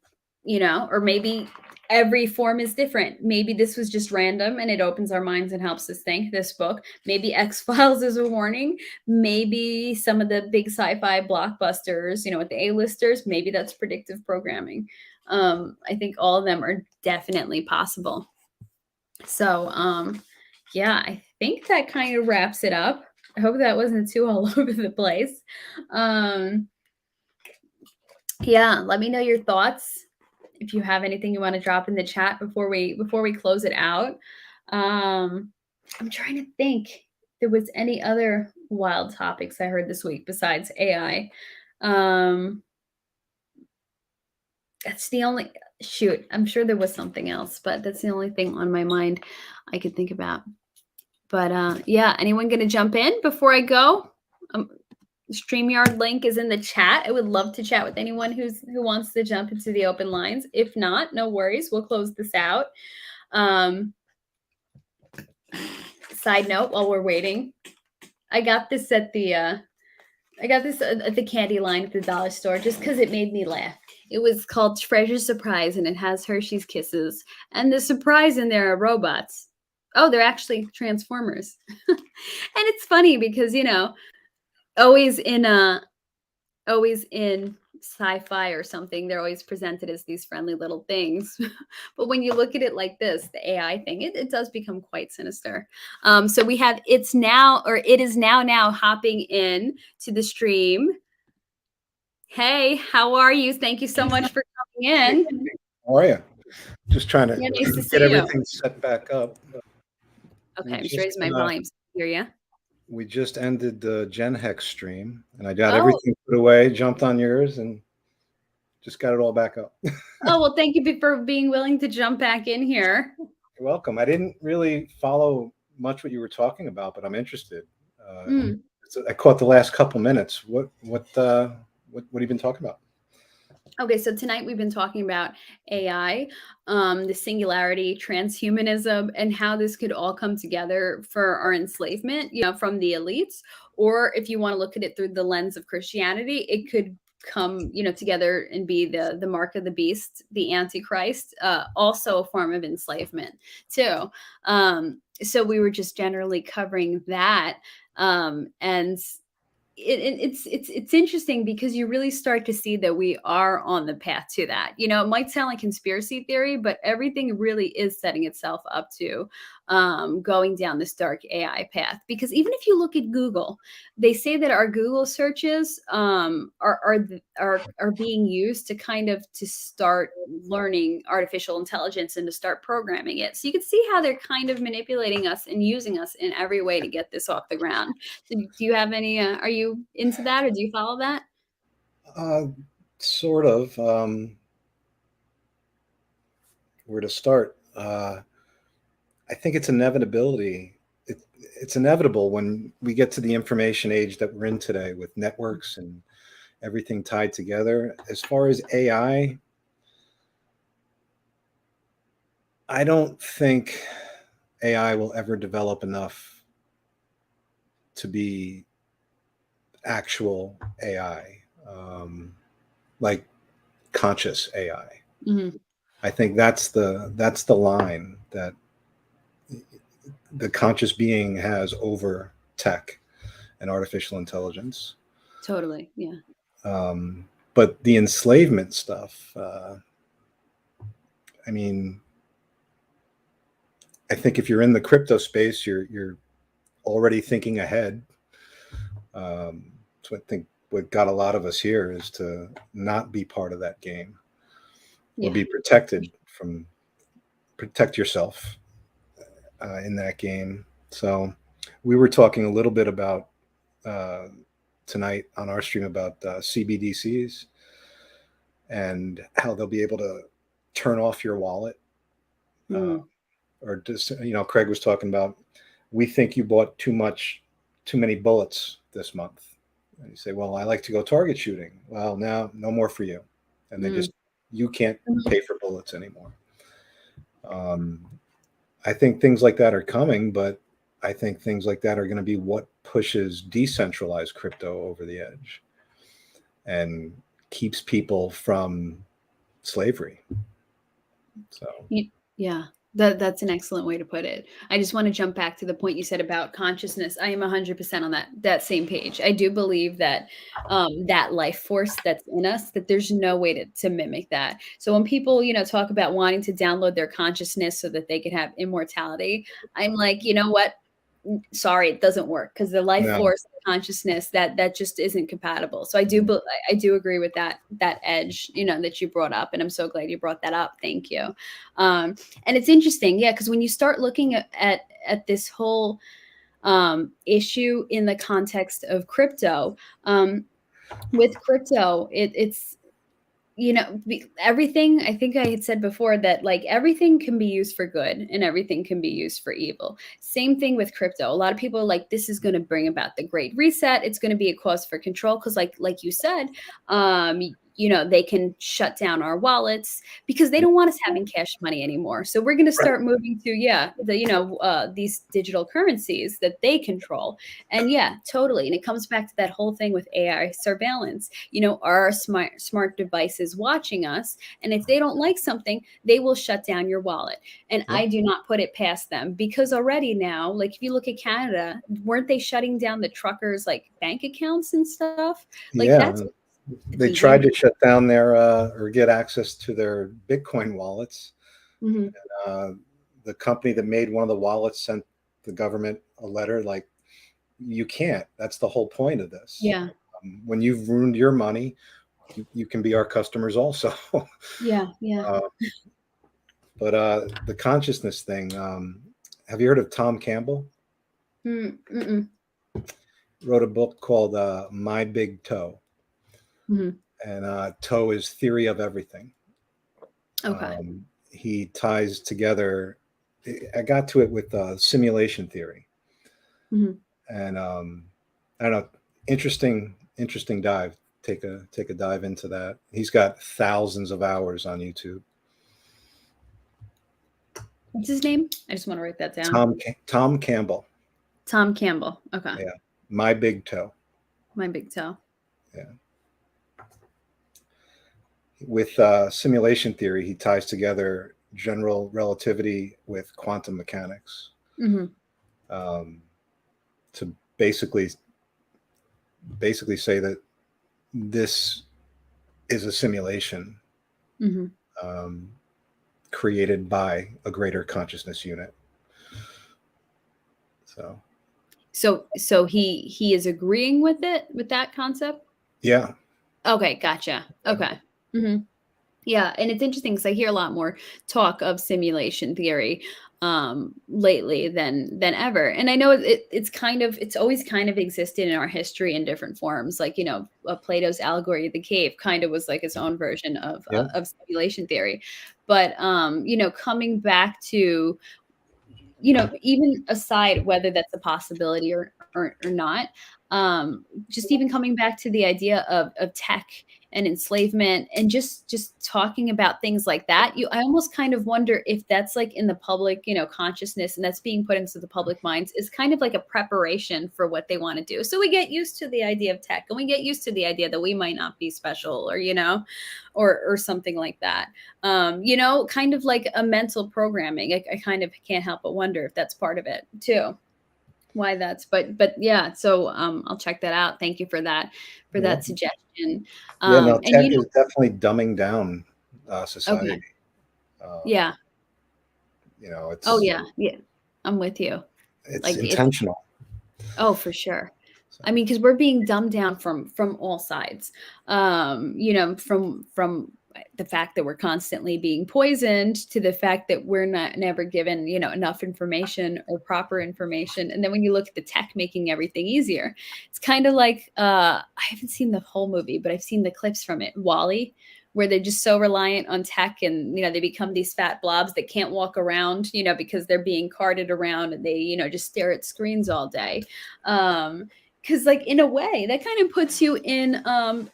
maybe every form is different. Maybe this was just random and it opens our minds and helps us think, this book. Maybe X-Files is a warning. Maybe some of the big sci-fi blockbusters, with the A-listers, maybe that's predictive programming. I think all of them are definitely possible. So, yeah, I think that kind of wraps it up. I hope that wasn't too all over the place. Yeah, let me know your thoughts. If you have anything you want to drop in the chat before we close it out. I'm trying to think if there was any other wild topics I heard this week besides AI. That's the only I'm sure there was something else, but that's the only thing on my mind I could think about. But yeah, anyone gonna jump in before I go? StreamYard link is in the chat. I would love to chat with anyone who wants to jump into the open lines. If not, no worries. We'll close this out. Side note, while we're waiting, I got this at the candy line at the dollar store just because it made me laugh. It was called Treasure Surprise, and it has Hershey's Kisses. And the surprise in there are robots. Oh, they're actually Transformers. And it's funny because, always in sci-fi or something, they're always presented as these friendly little things. But when you look at it like this, the AI thing, it does become quite sinister. So we have it is now hopping in to the stream. Hey, how are you? Thank you so much for coming in. How are you? Just trying to nice to get everything set back up. Okay, I'm just raising my volume so I can hear you. We just ended the Gen Hex stream, and I got everything put away, jumped on yours, and just got it all back up. Oh, well, thank you for being willing to jump back in here. You're welcome. I didn't really follow much what you were talking about, but I'm interested. So I caught the last couple minutes. What have you been talking about? Okay, so tonight we've been talking about AI, the singularity, transhumanism, and how this could all come together for our enslavement, from the elites. Or if you want to look at it through the lens of Christianity, it could come, together and be the mark of the beast, the Antichrist, also a form of enslavement too. So we were just generally covering that, and it's interesting because you really start to see that we are on the path to that. It might sound like conspiracy theory, but everything really is setting itself up to going down this dark AI path. Because even if you look at Google, they say that our Google searches are being used to kind of to start learning artificial intelligence and to start programming it. So you can see how they're kind of manipulating us and using us in every way to get this off the ground. So do you have any? Are you into that, or do you follow that? Sort of. Where to start? I think it's inevitability. It's inevitable when we get to the information age that we're in today with networks and everything tied together. As far as AI, I don't think AI will ever develop enough to be actual AI, like conscious AI. Mm-hmm. I think that's the line that the conscious being has over tech and artificial intelligence. Totally. Yeah. But the enslavement stuff, I mean, I think if you're in the crypto space, you're already thinking ahead. So I think what got a lot of us here is to not be part of that game, or Yeah. be protected from protect yourself in that game. So we were talking a little bit about tonight on our stream about CBDCs and how they'll be able to turn off your wallet. Or just, Craig was talking about, we think you bought too many bullets this month. And you say, well, I like to go target shooting. Well, now no more for you. And you can't pay for bullets anymore. I think things like that are coming, but I think things like that are going to be what pushes decentralized crypto over the edge and keeps people from slavery. So yeah, that's an excellent way to put it. I just want to jump back to the point you said about consciousness. I am 100% on that same page. I do believe that that life force that's in us, that there's no way to mimic that. So when people, talk about wanting to download their consciousness so that they could have immortality, I'm like, you know what? Sorry, it doesn't work, because the life force consciousness that just isn't compatible. So I do agree with that edge, that you brought up, and I'm so glad you brought that up. Thank you. And it's interesting, yeah, because when you start looking at this whole issue in the context of crypto, with crypto, it's everything, I think I had said before that, like, everything can be used for good and everything can be used for evil. Same thing with crypto. A lot of people are like, this is going to bring about the great reset. It's going to be a cause for control. Cause like you said, they can shut down our wallets because they don't want us having cash money anymore. So we're going to start moving to, these digital currencies that they control. And yeah, totally. And it comes back to that whole thing with AI surveillance. Are smart devices watching us? And if they don't like something, they will shut down your wallet. And I do not put it past them, because already now, like, if you look at Canada, weren't they shutting down the truckers' like bank accounts and stuff? Like, that's they tried to shut down their or get access to their Bitcoin wallets. Mm-hmm. The company that made one of the wallets sent the government a letter like, you can't. That's the whole point of this. Yeah. When you've ruined your money, you can be our customers also. Yeah. But the consciousness thing, have you heard of Tom Campbell? Mm-mm. Wrote a book called My Big Toe. Mm-hmm. And toe is theory of everything. Okay. He ties together, I got to it with simulation theory. Mm-hmm. And I don't know, interesting dive. Take a dive into that. He's got thousands of hours on YouTube. What's his name? I just want to write that down. Tom Campbell. Tom Campbell. Okay. Yeah. My Big Toe. My Big Toe. Yeah. With simulation theory, he ties together general relativity with quantum mechanics. Mm-hmm. To basically say that this is a simulation created by a greater consciousness unit. So he is agreeing with it, with that concept? Yeah. Okay, gotcha. Okay. Mm-hmm. Yeah, and it's interesting because I hear a lot more talk of simulation theory lately than ever. And I know it's always kind of existed in our history in different forms. Like, Plato's allegory of the cave kind of was like its own version of simulation theory. But coming back to, even aside whether that's a possibility or not, Just even coming back to the idea of tech and enslavement and just talking about things like that, I almost kind of wonder if that's like in the public, consciousness, and that's being put into the public minds is kind of like a preparation for what they want to do. So we get used to the idea of tech, and we get used to the idea that we might not be special, or or something like that. Kind of like a mental programming. I kind of can't help but wonder if that's part of it too. Why that's, but yeah. So I'll check that out. Thank you for that Yeah. suggestion. Yeah, no, And tech is definitely dumbing down society. okay, yeah. Oh It's yeah, yeah. I'm with you. it's Like it's intentional. for sure. So, I mean, because we're being dumbed down from all sides. From the fact that we're constantly being poisoned to the fact that we're not never given, enough information or proper information. And then when you look at the tech making everything easier, it's kind of like I haven't seen the whole movie, but I've seen the clips from it, Wall-E, where they're just so reliant on tech, and they become these fat blobs that can't walk around, because they're being carted around, and they just stare at screens all day. Because like in a way that kind of puts you in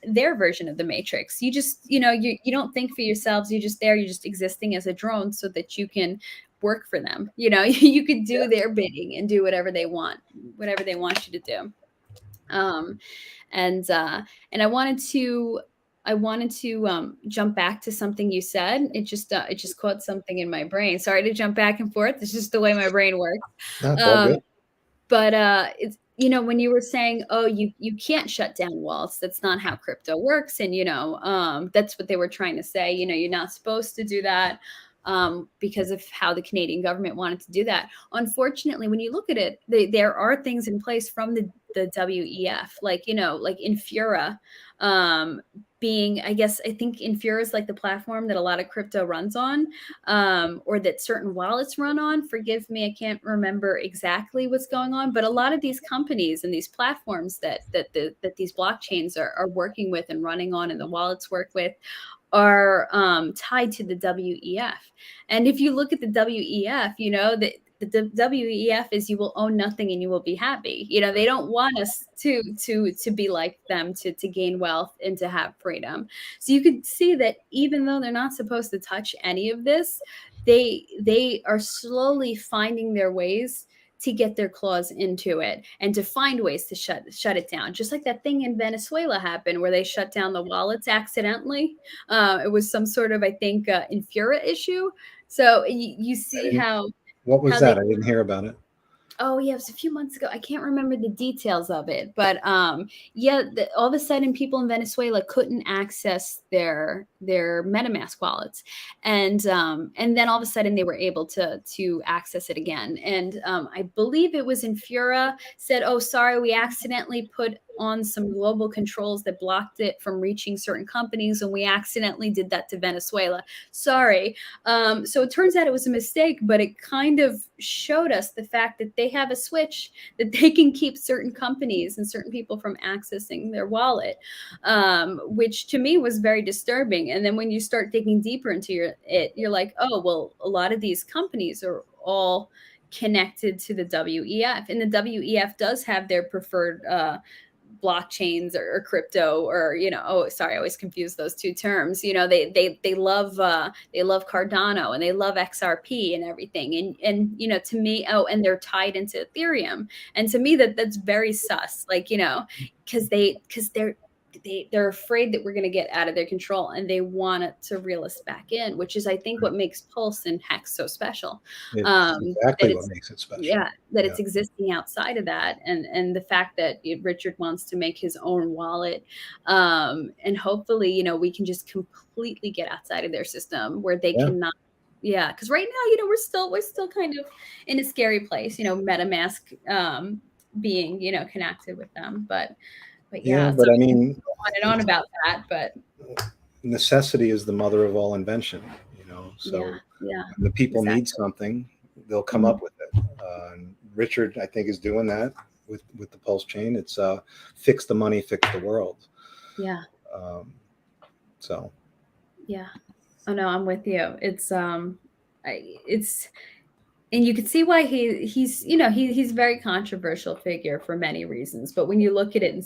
their version of the Matrix. You just you don't think for yourselves. You're just there, you're just existing as a drone so that you can work for them. You could do their bidding and do whatever they want you to do. And I wanted to jump back to something you said. It just caught something in my brain. Sorry to jump back and forth. It's just the way my brain works. that's all um good. but it's when you were saying, oh, you can't shut down wallets, that's not how crypto works. And that's what they were trying to say. You're not supposed to do that, because of how the Canadian government wanted to do that. Unfortunately, when you look at it, there are things in place from the WEF, like Infura, being, I think Infura is like the platform that a lot of crypto runs on, or that certain wallets run on. Forgive me, I can't remember exactly what's going on, but a lot of these companies and these platforms that these blockchains are working with and running on, and the wallets work with, are tied to the WEF. And if you look at the WEF, that the WEF is, you will own nothing and you will be happy. They don't want us to be like them, to gain wealth and to have freedom. So you could see that even though they're not supposed to touch any of this, they are slowly finding their ways to get their claws into it and to find ways to shut it down. Just like that thing in Venezuela happened where they shut down the wallets accidentally. It was some sort of, I think, Infura issue. So you see What was how they. that? I didn't hear about it. Oh yeah, it was a few months ago. I can't remember the details of it, but yeah, all of a sudden people in Venezuela couldn't access their MetaMask wallets, and then all of a sudden they were able to access it again. And I believe it was Infura said, "Oh, sorry, we accidentally put on some global controls that blocked it from reaching certain companies, and we accidentally did that to Venezuela. Sorry." So it turns out it was a mistake, but it kind of showed us the fact that they have a switch that they can keep certain companies and certain people from accessing their wallet, which to me was very disturbing. And then when you start digging deeper into you're like, oh, well, a lot of these companies are all connected to the WEF, and the WEF does have their preferred blockchains or crypto, or oh sorry, I always confuse those two terms. They love Cardano, and they love XRP and everything, and to me, oh, and they're tied into Ethereum, and to me that's very sus, like because they're afraid that we're going to get out of their control, and they want it to reel us back in, which is, I think, what makes Pulse and Hex so special. It's exactly That what it's makes it special. yeah, that it's existing outside of that, and the fact that Richard wants to make his own wallet, and hopefully we can just completely get outside of their system where they Yeah. cannot. Yeah, because right now we're still kind of in a scary place, MetaMask being connected with them, but Yeah, yeah, so but I we can mean, go on and on about that, but necessity is the mother of all invention. So yeah, when the people exactly. need something, they'll come Mhm. up with it. And Richard, I think, is doing that with the Pulse chain. It's fix the money, fix the world. Yeah. So Yeah. Oh no, I'm with you. It's and you can see why he's you know he's a very controversial figure for many reasons, but when you look at it and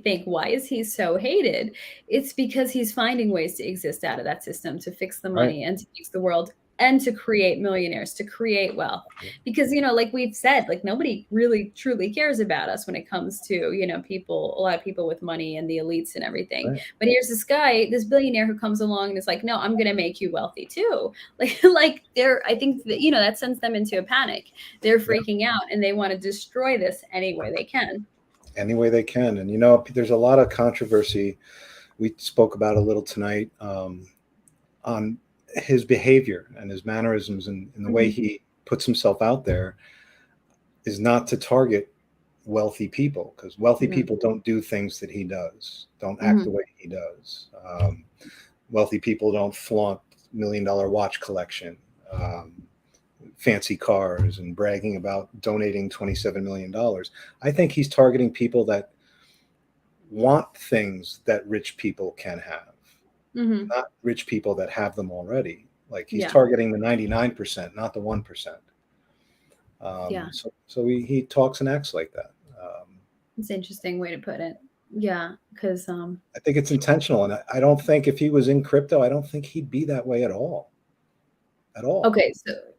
think why is he so hated, it's because he's finding ways to exist out of that system, to fix the Right. money and to fix the world and to create millionaires, to create wealth. Because like we've said, like nobody really truly cares about us when it comes to people, a lot of people with money and the elites and everything. Right. But here's this guy, this billionaire who comes along and is like, no, I'm going to make you wealthy too. Like they're, I think that that sends them into a panic. They're Yeah. freaking out and they want to destroy this any way they can. Any way they can. And there's a lot of controversy. We spoke about a little tonight on his behavior and his mannerisms, and the way he puts himself out there is not to target wealthy people, because wealthy people don't do things that he does, don't act the way he does. Wealthy people don't flaunt $1 million watch collection, fancy cars, and bragging about donating $27 million. I think he's targeting people that want things that rich people can have, not rich people that have them already. Like he's targeting the 99%, not the 1%. So he talks and acts like that. It's an interesting way to put it. Yeah, because I think it's intentional, and I don't think if he was in crypto, I don't think he'd be that way at all. At all. Okay,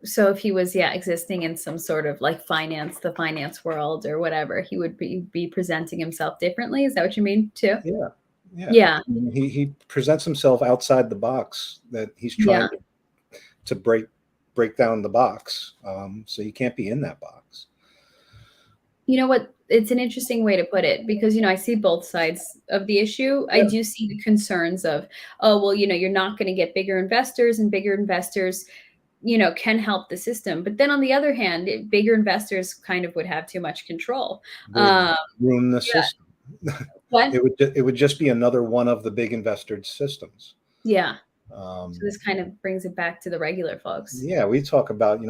so if he was existing in some sort of like the finance world or whatever, he would be presenting himself differently. Is that what you mean too? Yeah, yeah. Yeah, I mean, he presents himself outside the box that he's trying to break down the box. So you can't be in that box. You know what? It's an interesting way to put it, because I see both sides of the issue. I do see the concerns of, oh well, you're not going to get bigger investors, and bigger investors can help the system. But then on the other hand, bigger investors kind of would have too much control. Ruin the system. What? It would just be another one of the big investor systems. Yeah. So this kind of brings it back to the regular folks. Yeah, we talk about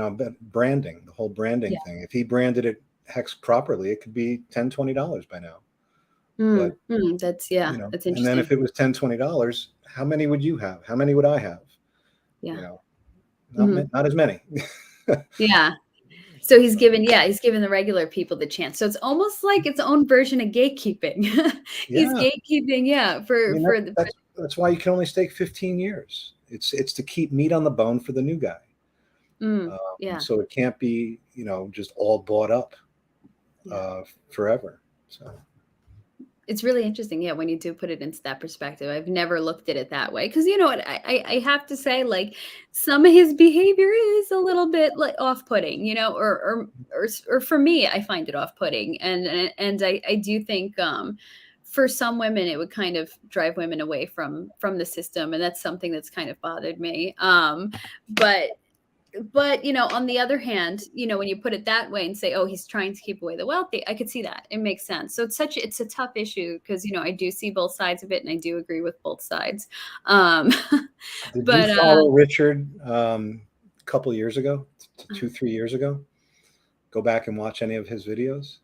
branding, the whole branding thing. If he branded it Hex properly, it could be $10-$20 by now. That's interesting. And then if it was $10-$20, how many would you have? How many would I have? Yeah. Not as many. Yeah. So he's given the regular people the chance. So it's almost like its own version of gatekeeping. He's gatekeeping, that's why you can only stake 15 years. It's to keep meat on the bone for the new guy. So it can't be, just all bought up forever. So it's really interesting, when you do put it into that perspective. I've never looked at it that way, because you know what, I have to say, like, some of his behavior is a little bit like off-putting, or for me, I find it off-putting, and I do think for some women it would kind of drive women away from the system, and that's something that's kind of bothered me. But on the other hand, when you put it that way and say, oh, he's trying to keep away the wealthy, I could see that. It makes sense. So it's a tough issue, because I do see both sides of it, and I do agree with both sides. Did you follow Richard a couple of years ago, 2-3 years ago? Go back and watch any of his videos.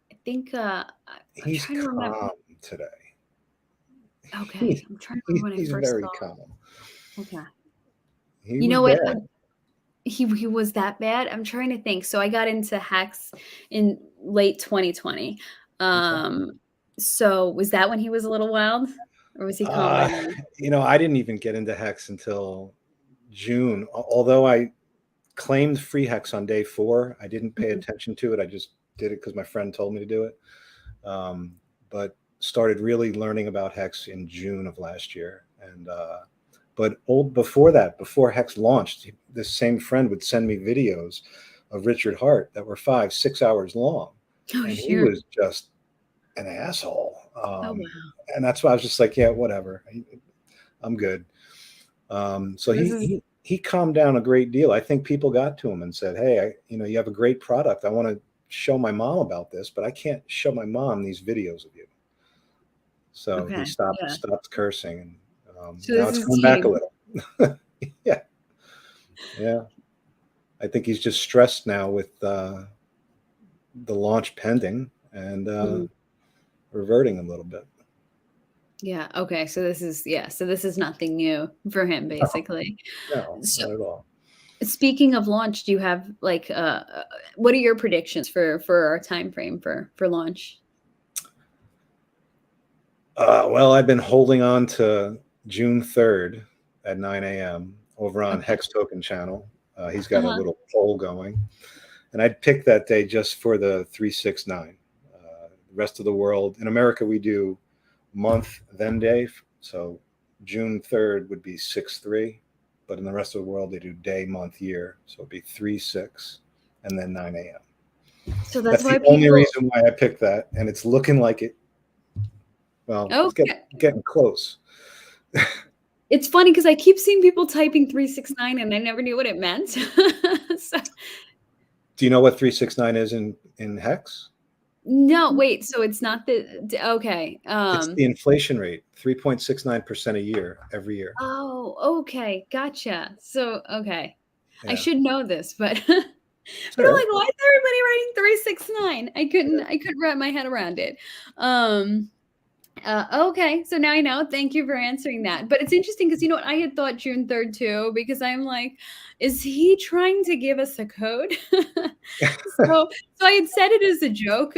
I think he's calm today. Okay, I'm trying to remember when I first very saw calm. Okay. You know what? He was that bad? I'm trying to think. So I got into Hex in late 2020. So was that when he was a little wild, or was he calm by then? I didn't even get into Hex until June. Although I claimed free Hex on day 4, I didn't pay attention to it. I just did it because my friend told me to do it. But started really learning about Hex in June of last year. And but before that, before Hex launched, this same friend would send me videos of Richard Hart that were 5-6 hours long. He was just an asshole. Wow. And that's why I was just like, yeah, whatever. I'm good. So he calmed down a great deal. I think people got to him and said, hey, you have a great product. I want to show my mom about this, but I can't show my mom these videos of you. So he stopped cursing, and so now it's coming back a little. Yeah. I think he's just stressed now with the launch pending, and reverting a little bit. Yeah. Okay. So this is nothing new for him, basically. No, not at all. Speaking of launch, do you have like what are your predictions for our time frame for launch? Well, I've been holding on to June 3rd at 9 a.m. over on Okay. Hex Token channel. He's got a Uh-huh. little poll going, and I'd pick that day just for the 369. The rest of the world in America, we do month then day. So June 3rd would be 6/3, but in the rest of the world, they do day, month, year. So it'd be 3/6 and then 9 a.m. So that's That's why the only people. reason why I picked that, and it's looking like it. Well, it's Okay. getting close. It's funny because I keep seeing people typing 369 and I never knew what it meant. So, Do you know what 369 is in hex? no, wait. So it's not okay. It's the inflation rate, 3.69% a year every year. Oh, okay. Gotcha. So, okay. I Yeah, should know this, but but it's I'm all right. like, why is everybody writing 369? I couldn't wrap my head around it. Um okay, so now I know. Thank you for answering that. But it's interesting because you know what? I had thought June 3rd too, because I'm like, is he trying to give us a code? So I had said it as a joke.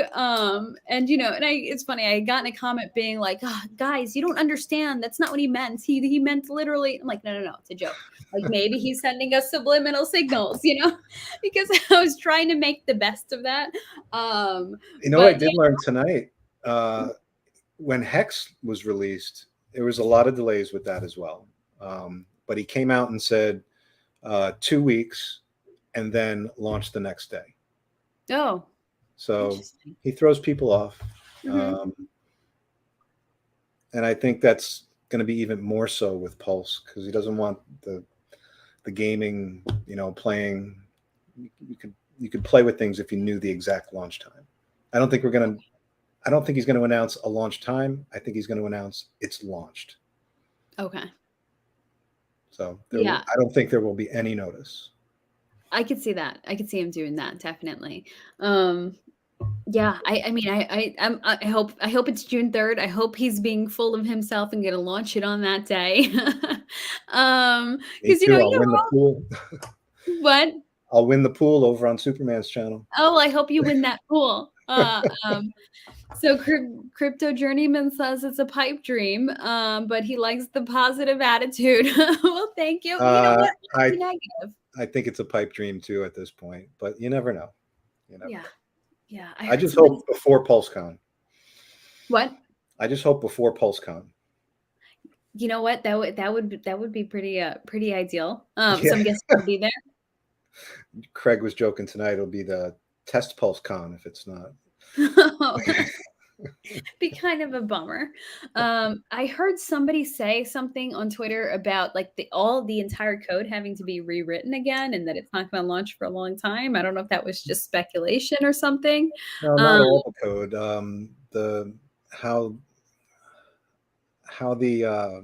And you know, and it's funny, I had gotten a comment being like, "Ah, guys, you don't understand. That's not what he meant. He meant literally." I'm like, no, it's a joke. Like maybe he's sending us subliminal signals, you know, because I was trying to make the best of that. You know what I But yeah. did learn tonight? When Hex was released, there was a lot of delays with that as well. But he came out and said 2 weeks and then launched the next day. Oh, So interesting. he throws people off. Mhm. Um, and I think that's going to be even more so with Pulse because he doesn't want the gaming, playing. You could play with things if you knew the exact launch time. I don't think we're going to I don't think he's going to announce a launch time. I think he's going to announce it's launched. Okay. So Yeah, I don't think there will be any notice. I could see that. I could see him doing that, definitely. Um, yeah, I mean, I hope it's June 3rd. I hope he's being full of himself and gonna launch it on that day. Me Because you know, too. I'll win the pool. what? I'll win the pool over on Superman's channel. Oh, I hope you win that pool. So Crypto Journeyman says it's a pipe dream, but he likes the positive attitude. Well, thank you. You know Uh, what? Let's be I negative. I think it's a pipe dream too at this point, but you never know. You never Yeah, know. yeah. I I heard just somebody. hope before PulseCon. What? I just hope before PulseCon. You know what? That would be pretty ideal. So Yeah, I'm guessing you'll be there. Craig was joking tonight. It'll be the test PulseCon if it's not. Be kind of a bummer. I heard somebody say something on Twitter about like the entire code having to be rewritten again, and that it's not going to launch for a long time. I don't know if that was just speculation or something. No, not Um, all the code. The how the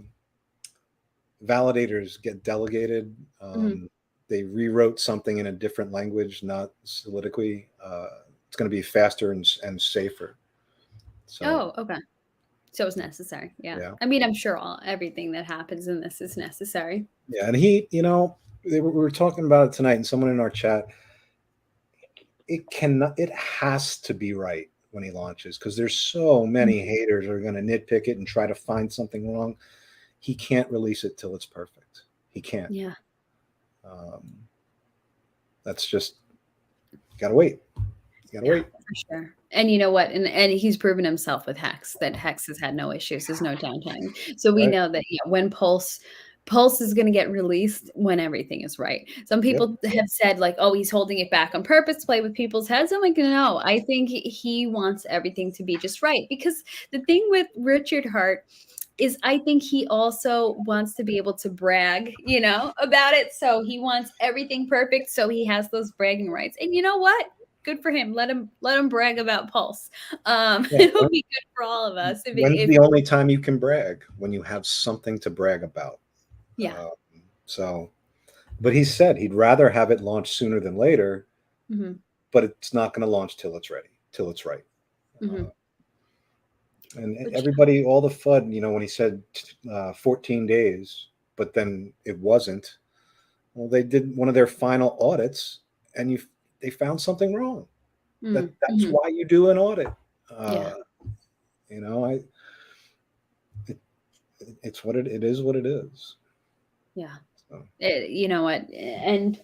validators get delegated. mhm. They rewrote something in a different language, not soliloquy. It's going to be faster and safer. So Oh, okay. So it's necessary. Yeah. yeah, I mean, I'm sure everything that happens in this is necessary. yeah. And we were talking about it tonight, and someone in our chat. It cannot. It has to be right when he launches because there's so many Mhm. haters are going to nitpick it and try to find something wrong. He can't release it till it's perfect. He can't. Yeah. Um, that's just gotta wait. You gotta Yeah, wait. for sure. And you know what? And he's proven himself with Hex, that Hex has had no issues. There's no downtime. So we Right. know that, yeah, when Pulse is gonna get released when everything is right. Some Yep. people have said like, "Oh, he's holding it back on purpose to play with people's heads." I'm like, "No, I think he wants everything to be just right." Because the thing with Richard Hart is I think he also wants to be able to brag, you know, about it. So he wants everything perfect. So he has those bragging rights. And you know what? Good for him. Let him brag about Pulse. Yeah. It'll be good for all of us When's if the only time you can brag? When you have something to brag about. yeah. Um, so, but he said he'd rather have it launched sooner than later, Mhm, but it's not going to launch till it's ready, till it's right. Uh, mhm. and Which everybody, all the FUD, when he said 14 days, but then it wasn't. Well, they did one of their final audits, and they found something wrong. That's Mhm. why you do an audit. Yeah. Uh, you know, it, it's it is what it is. Yeah. So, You know what? And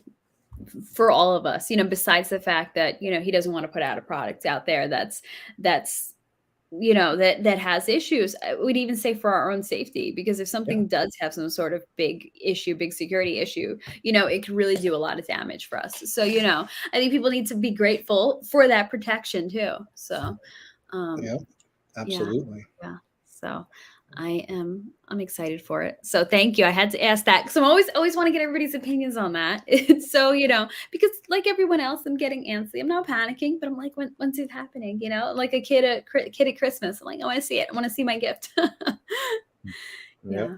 for all of us, besides the fact that, he doesn't want to put out a product out there that's that has issues. I would even say for our own safety, because if yeah, something does have some sort of big issue, big security issue, it could really do a lot of damage for us. So, I think people need to be grateful for that protection too. So, um, yeah, yeah, absolutely. yeah. So I'm excited for it. So thank you. I had to ask that because I'm always want to get everybody's opinions on that. It's so, because like everyone else, I'm getting antsy. I'm not panicking, but I'm like, when's it happening? Like a kid at Christmas. I'm like, I want to see it. I want to see my gift. Yep. Yeah.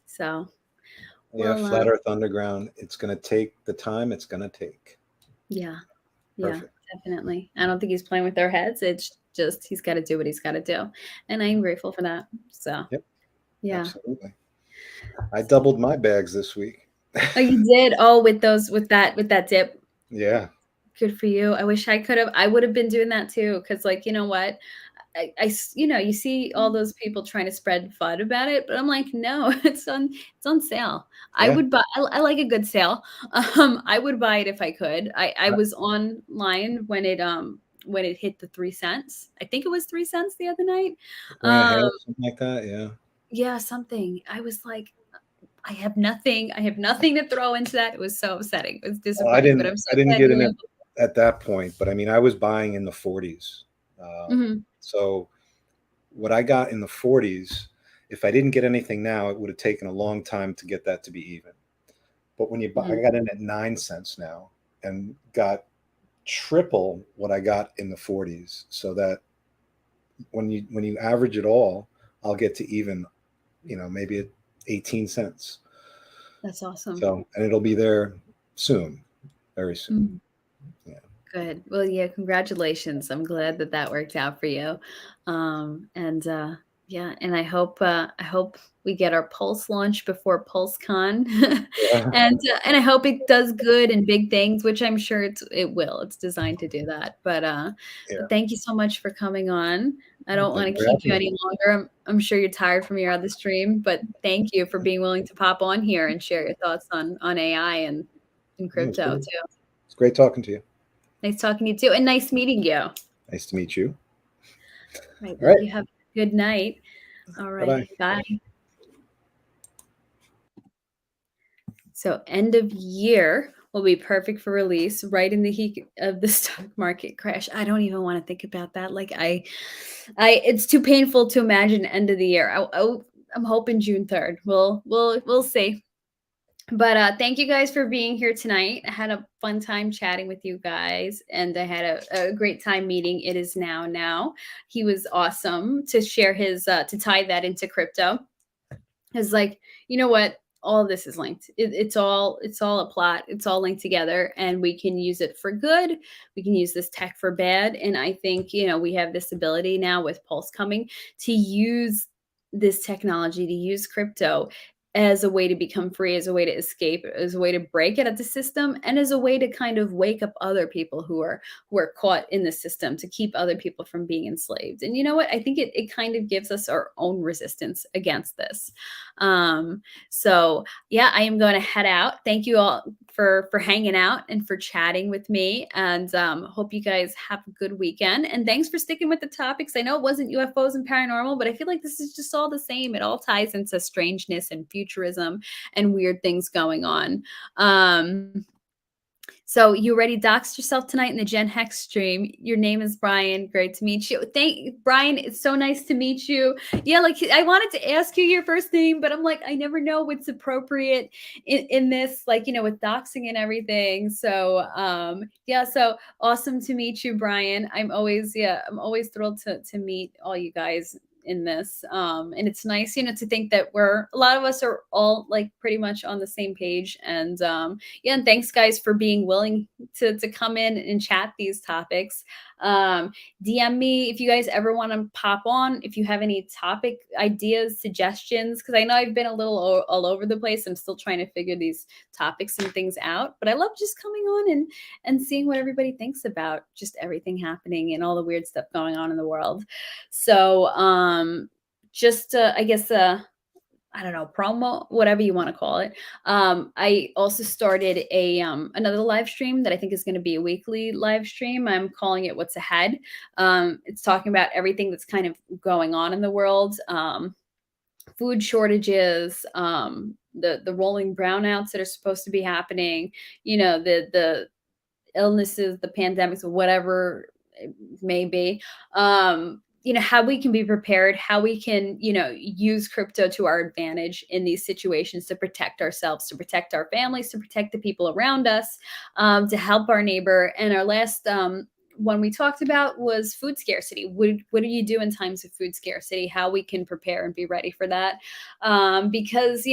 So, Yeah, well, Flat Earth Underground. It's going to take the time it's going to take. yeah, yeah, Perfect. definitely. I don't think he's playing with their heads. It's just he's got to do what he's got to do, and I'm grateful for that. So, Yep, yeah. absolutely. I doubled my bags this week. Oh, you did? Oh, with that dip. Yeah, Good for you. I wish I could have. I would have been doing that too. Cause like, you know what? You see all those people trying to spread FUD about it, but I'm like, no, it's on sale. I yeah. would buy. I like a good sale. I would buy it if I could. I was online when it hit the 3 cents. I think it was 3 cents the other night. 3.5, Um, something like that. Yeah. yeah, something. I was like, I have nothing. I have nothing to throw into that. It was so upsetting. It was Well, disappointing, but I'm so I didn't glad get you in were it able. at that point, but I mean, I was buying in the 40s. Mhm, So what I got in the 40s, if I didn't get anything now, it would have taken a long time to get that to be even. But when you buy, I mhm. got in at 9 cents now and got triple what I got in the 40s. So that when you average it all, I'll get to even, maybe at 18 cents. That's awesome. So, and it'll be there soon, very soon. Mhm. Yeah. Good. Well, yeah, congratulations. I'm glad that that worked out for you. And yeah, and I hope we get our Pulse launch before PulseCon, Yeah. and I hope it does good and big things, which I'm sure it will. It's designed to do that. But Yeah. thank you so much for coming on. I don't Thank want you to for keep having you me. any longer. I'm sure you're tired from your other stream, but thank you for being willing to pop on here and share your thoughts on AI and It was crypto great. too. It's great talking to you. Nice talking to you too, and nice meeting you. All Nice to meet you. right. All Well, right. you have a good night. All Bye right. bye. Bye. So end of year will be perfect for release right in the heat of the stock market crash. I don't even want to think about that. Like it's too painful to imagine end of the year. I'm hoping June 3rd. We'll see. But thank you guys for being here tonight. I had a fun time chatting with you guys, and I had a great time meeting. It is now. He was awesome to share his to tie that into crypto. Is like, you know what? All of this is linked. It's all a plot. It's all linked together, and we can use it for good. We can use this tech for bad. And I think we have this ability now with Pulse coming to use this technology, to use crypto as a way to become free, as a way to escape, as a way to break out of the system, and as a way to kind of wake up other people who are caught in the system, to keep other people from being enslaved. And you know what? I think it kind of gives us our own resistance against this. So yeah, I am going to head out. Thank you all for hanging out and for chatting with me, and hope you guys have a good weekend. And thanks for sticking with the topics. I know it wasn't UFOs and paranormal, but I feel like this is just all the same. It all ties into strangeness and futurism and weird things going on. So you already doxed yourself tonight in the Gen Hex stream. Your name is Brian. Great to meet you. Thank Brian. It's so nice to meet you. Yeah, like I wanted to ask you your first name, but I'm like, I never know what's appropriate in this, like, with doxing and everything. So yeah, so awesome to meet you, Brian. I'm always thrilled to meet all you guys in this. And it's nice, to think that a lot of us are all like pretty much on the same page. And yeah, and thanks guys for being willing to come in and chat these topics. DM me if you guys ever want to pop on, if you have any topic ideas, suggestions, because I know I've been a little all over the place. I'm still trying to figure these topics and things out, but I love just coming on and seeing what everybody thinks about just everything happening and all the weird stuff going on in the world. So just I guess I don't know, promo, whatever you want to call it. I also started another live stream that I think is going to be a weekly live stream. I'm calling it What's Ahead. It's talking about everything that's kind of going on in the world. Food shortages, the rolling brownouts that are supposed to be happening, the illnesses, the pandemics, whatever it may be. How we can be prepared, how we can, use crypto to our advantage in these situations to protect ourselves, to protect our families, to protect the people around us, to help our neighbor. And our last one we talked about was food scarcity. What do you do in times of food scarcity? How we can prepare and be ready for that? Because,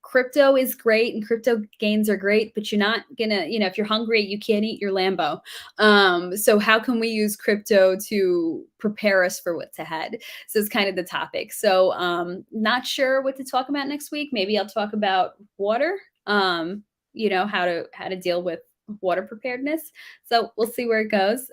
crypto is great and crypto gains are great, but you're not gonna, if you're hungry, you can't eat your Lambo. So how can we use crypto to prepare us for what's ahead? So it's kind of the topic. So not sure what to talk about next week. Maybe I'll talk about water, how to deal with water preparedness. So we'll see where it goes.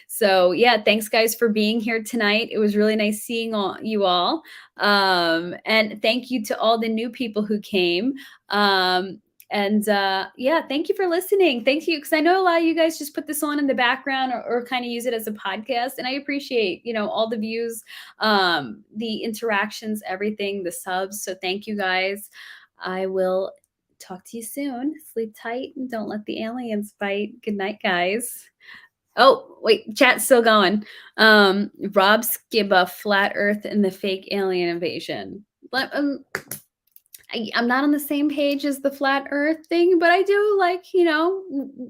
So yeah, thanks guys for being here tonight. It was really nice seeing you all. And thank you to all the new people who came. Yeah, thank you for listening. Thank you. Because I know a lot of you guys just put this on in the background or kind of use it as a podcast. And I appreciate, all the views, the interactions, everything, the subs. So thank you guys. I will talk to you soon. Sleep tight and don't let the aliens bite. Good night, guys. Oh, wait, chat's still going. Rob Skibba, Flat Earth and the Fake Alien Invasion. I'm not on the same page as the Flat Earth thing, but I do like,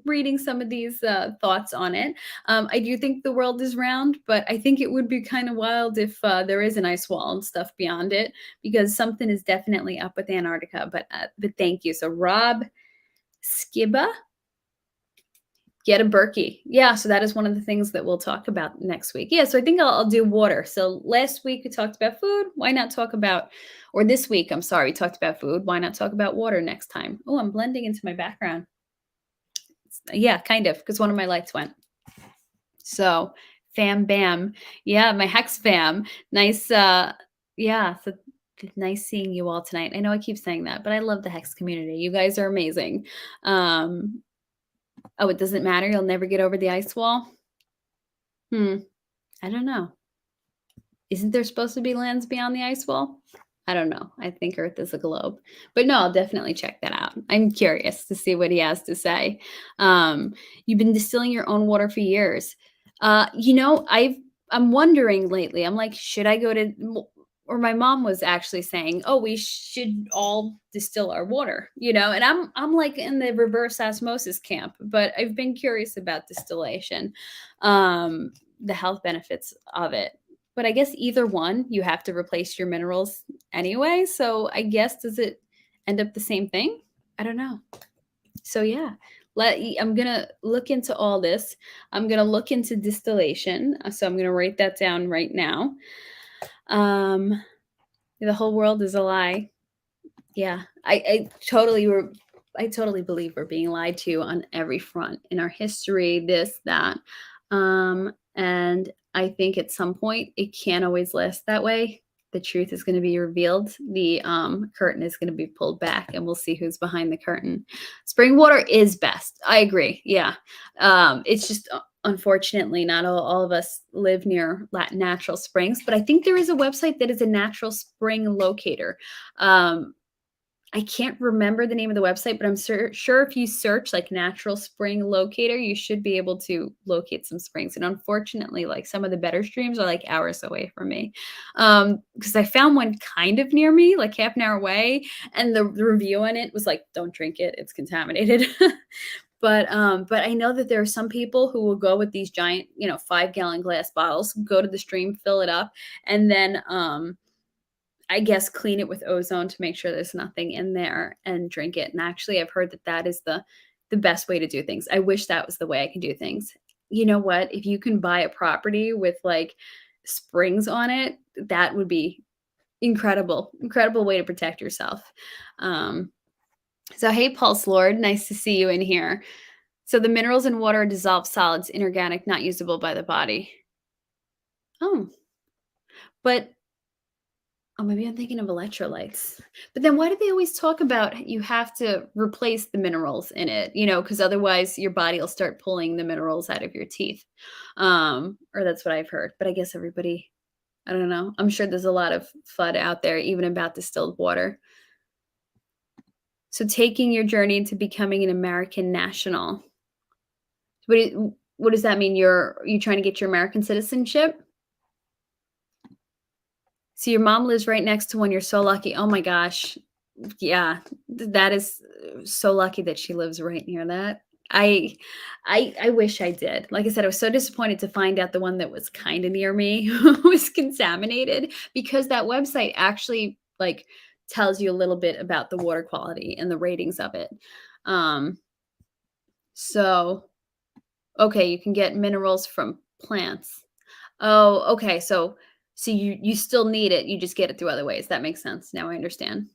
reading some of these thoughts on it. I do think the world is round, but I think it would be kind of wild if there is an ice wall and stuff beyond it, because something is definitely up with Antarctica. But thank you. So Rob Skibba, get a Berkey. Yeah, so that is one of the things that we'll talk about next week. Yeah, so I think I'll do water. So last week we talked about food. Why not talk about, or this week, I'm sorry, we talked about food. Why not talk about water next time? Oh, I'm blending into my background. Yeah, kind of, because one of my lights went. So fam bam. Yeah, my Hex fam. Nice. Yeah, so nice seeing you all tonight. I know I keep saying that, but I love the Hex community. You guys are amazing. Oh, it doesn't matter. You'll never get over the ice wall. I don't know. Isn't there supposed to be lands beyond the ice wall? I don't know. I think Earth is a globe. But no, I'll definitely check that out. I'm curious to see what he has to say. You've been distilling your own water for years. I'm wondering lately. I'm like, should I go to, or my mom was actually saying, oh, we should all distill our water, and I'm like in the reverse osmosis camp, but I've been curious about distillation, the health benefits of it. But I guess either one, you have to replace your minerals anyway. So I guess, does it end up the same thing? I don't know. So yeah, I'm going to look into all this. I'm going to look into distillation. So I'm going to write that down right now. The whole world is a lie. Yeah, I totally believe we're being lied to on every front in our history, this, that. And I think at some point it can't always last that way. The truth is going to be revealed. The curtain is going to be pulled back and we'll see who's behind the curtain. Spring water is best. I agree. Yeah. It's just, unfortunately, not all of us live near natural springs, but I think there is a website that is a natural spring locator. I can't remember the name of the website, but I'm sure if you search like natural spring locator, you should be able to locate some springs. And unfortunately, like some of the better streams are like hours away from me. Because I found one kind of near me, like half an hour away. And the review on it was like, don't drink it. It's contaminated. But I know that there are some people who will go with these giant, 5-gallon glass bottles, go to the stream, fill it up, and then I guess clean it with ozone to make sure there's nothing in there and drink it. And actually, I've heard that that is the best way to do things. I wish that was the way I can do things. You know what? If you can buy a property with like springs on it, that would be incredible way to protect yourself. Um, so hey, Pulse Lord, nice to see you in here. So the minerals in water are dissolved solids, inorganic, not usable by the body. Oh, but oh, maybe I'm thinking of electrolytes. But then why do they always talk about you have to replace the minerals in it? Because otherwise your body will start pulling the minerals out of your teeth. Or that's what I've heard. But I guess everybody, I don't know. I'm sure there's a lot of FUD out there, even about distilled water. So taking your journey into becoming an American national. What does that mean? Are you trying to get your American citizenship? So your mom lives right next to one. You're so lucky. Oh my gosh. Yeah, that is so lucky that she lives right near that. I wish I did. Like I said, I was so disappointed to find out the one that was kind of near me was contaminated, because that website actually like tells you a little bit about the water quality and the ratings of it. So okay, you can get minerals from plants. Oh, okay. So you still need it. You just get it through other ways. That makes sense. Now I understand.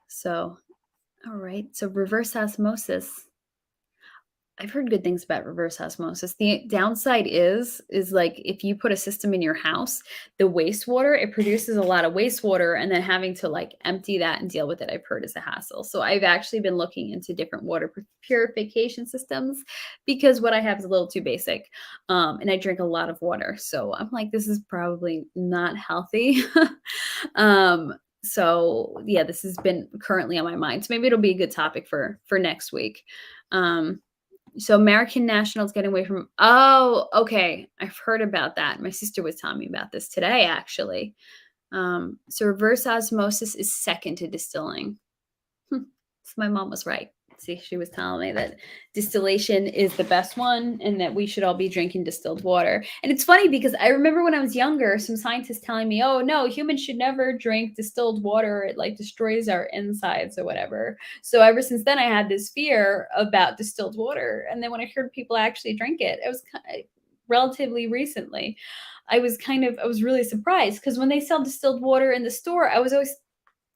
So, all right. So reverse osmosis. I've heard good things about reverse osmosis. The downside is like if you put a system in your house, the wastewater, it produces a lot of wastewater, and then having to like empty that and deal with it, I've heard is a hassle. So I've actually been looking into different water purification systems, because what I have is a little too basic. And I drink a lot of water. So I'm like, this is probably not healthy. um, so yeah, this has been currently on my mind. So maybe it'll be a good topic for next week. So American nationals getting away from. Oh, okay. I've heard about that. My sister was telling me about this today, actually. So reverse osmosis is second to distilling. So my mom was right. See, she was telling me that distillation is the best one and that we should all be drinking distilled water. And it's funny because I remember when I was younger, some scientists telling me, oh, no, humans should never drink distilled water. It like destroys our insides or whatever. So ever since then, I had this fear about distilled water. And then when I heard people actually drink it, it was relatively recently. I was really surprised, because when they sell distilled water in the store, I was always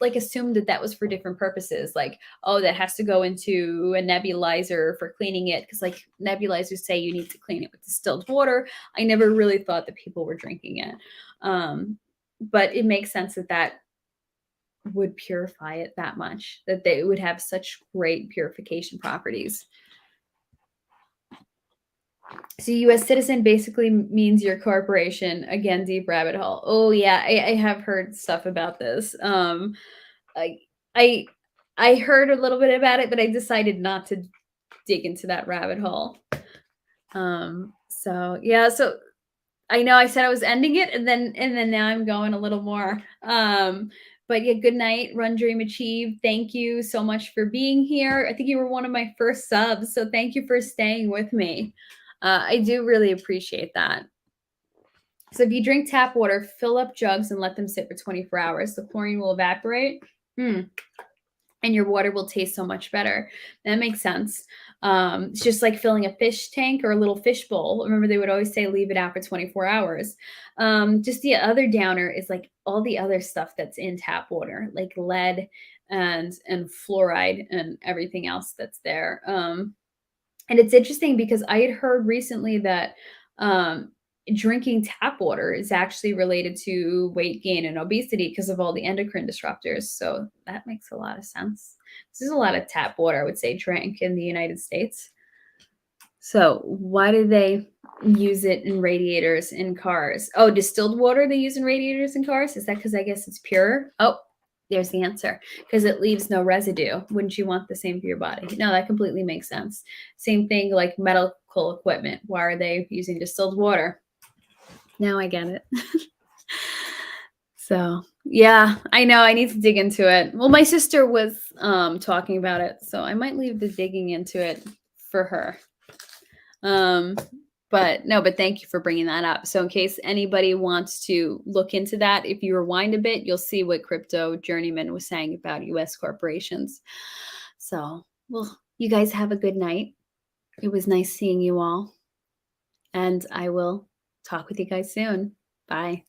like assumed that was for different purposes, like, oh, that has to go into a nebulizer for cleaning it, because like nebulizers say you need to clean it with distilled water. I never really thought that people were drinking it, but it makes sense that would purify it that much, that they would have such great purification properties. So U.S. citizen basically means your corporation. Again, deep rabbit hole. Oh yeah, I have heard stuff about this. I I heard a little bit about it, but I decided not to dig into that rabbit hole. So yeah, so I know I said I was ending it, and then now I'm going a little more. But yeah, good night, Run Dream Achieve. Thank you so much for being here. I think you were one of my first subs, so thank you for staying with me. I do really appreciate that. So if you drink tap water, fill up jugs and let them sit for 24 hours. The chlorine will evaporate. And your water will taste so much better. That makes sense. It's just like filling a fish tank or a little fish bowl. Remember, they would always say leave it out for 24 hours. Just the other downer is like all the other stuff that's in tap water, like lead and fluoride and everything else that's there. And it's interesting because I had heard recently that drinking tap water is actually related to weight gain and obesity because of all the endocrine disruptors. So that makes a lot of sense. There's a lot of tap water, I would say, drank in the United States. So why do they use it in radiators in cars? Oh, distilled water they use in radiators in cars? Is that because I guess it's pure? Oh, there's the answer. Because it leaves no residue. Wouldn't you want the same for your body? No, that completely makes sense. Same thing like medical equipment. Why are they using distilled water? Now I get it. So yeah, I know I need to dig into it. Well, my sister was talking about it, so I might leave the digging into it for her. But thank you for bringing that up. So in case anybody wants to look into that, if you rewind a bit, you'll see what Crypto Journeyman was saying about US corporations. So, well, you guys have a good night. It was nice seeing you all. And I will talk with you guys soon. Bye.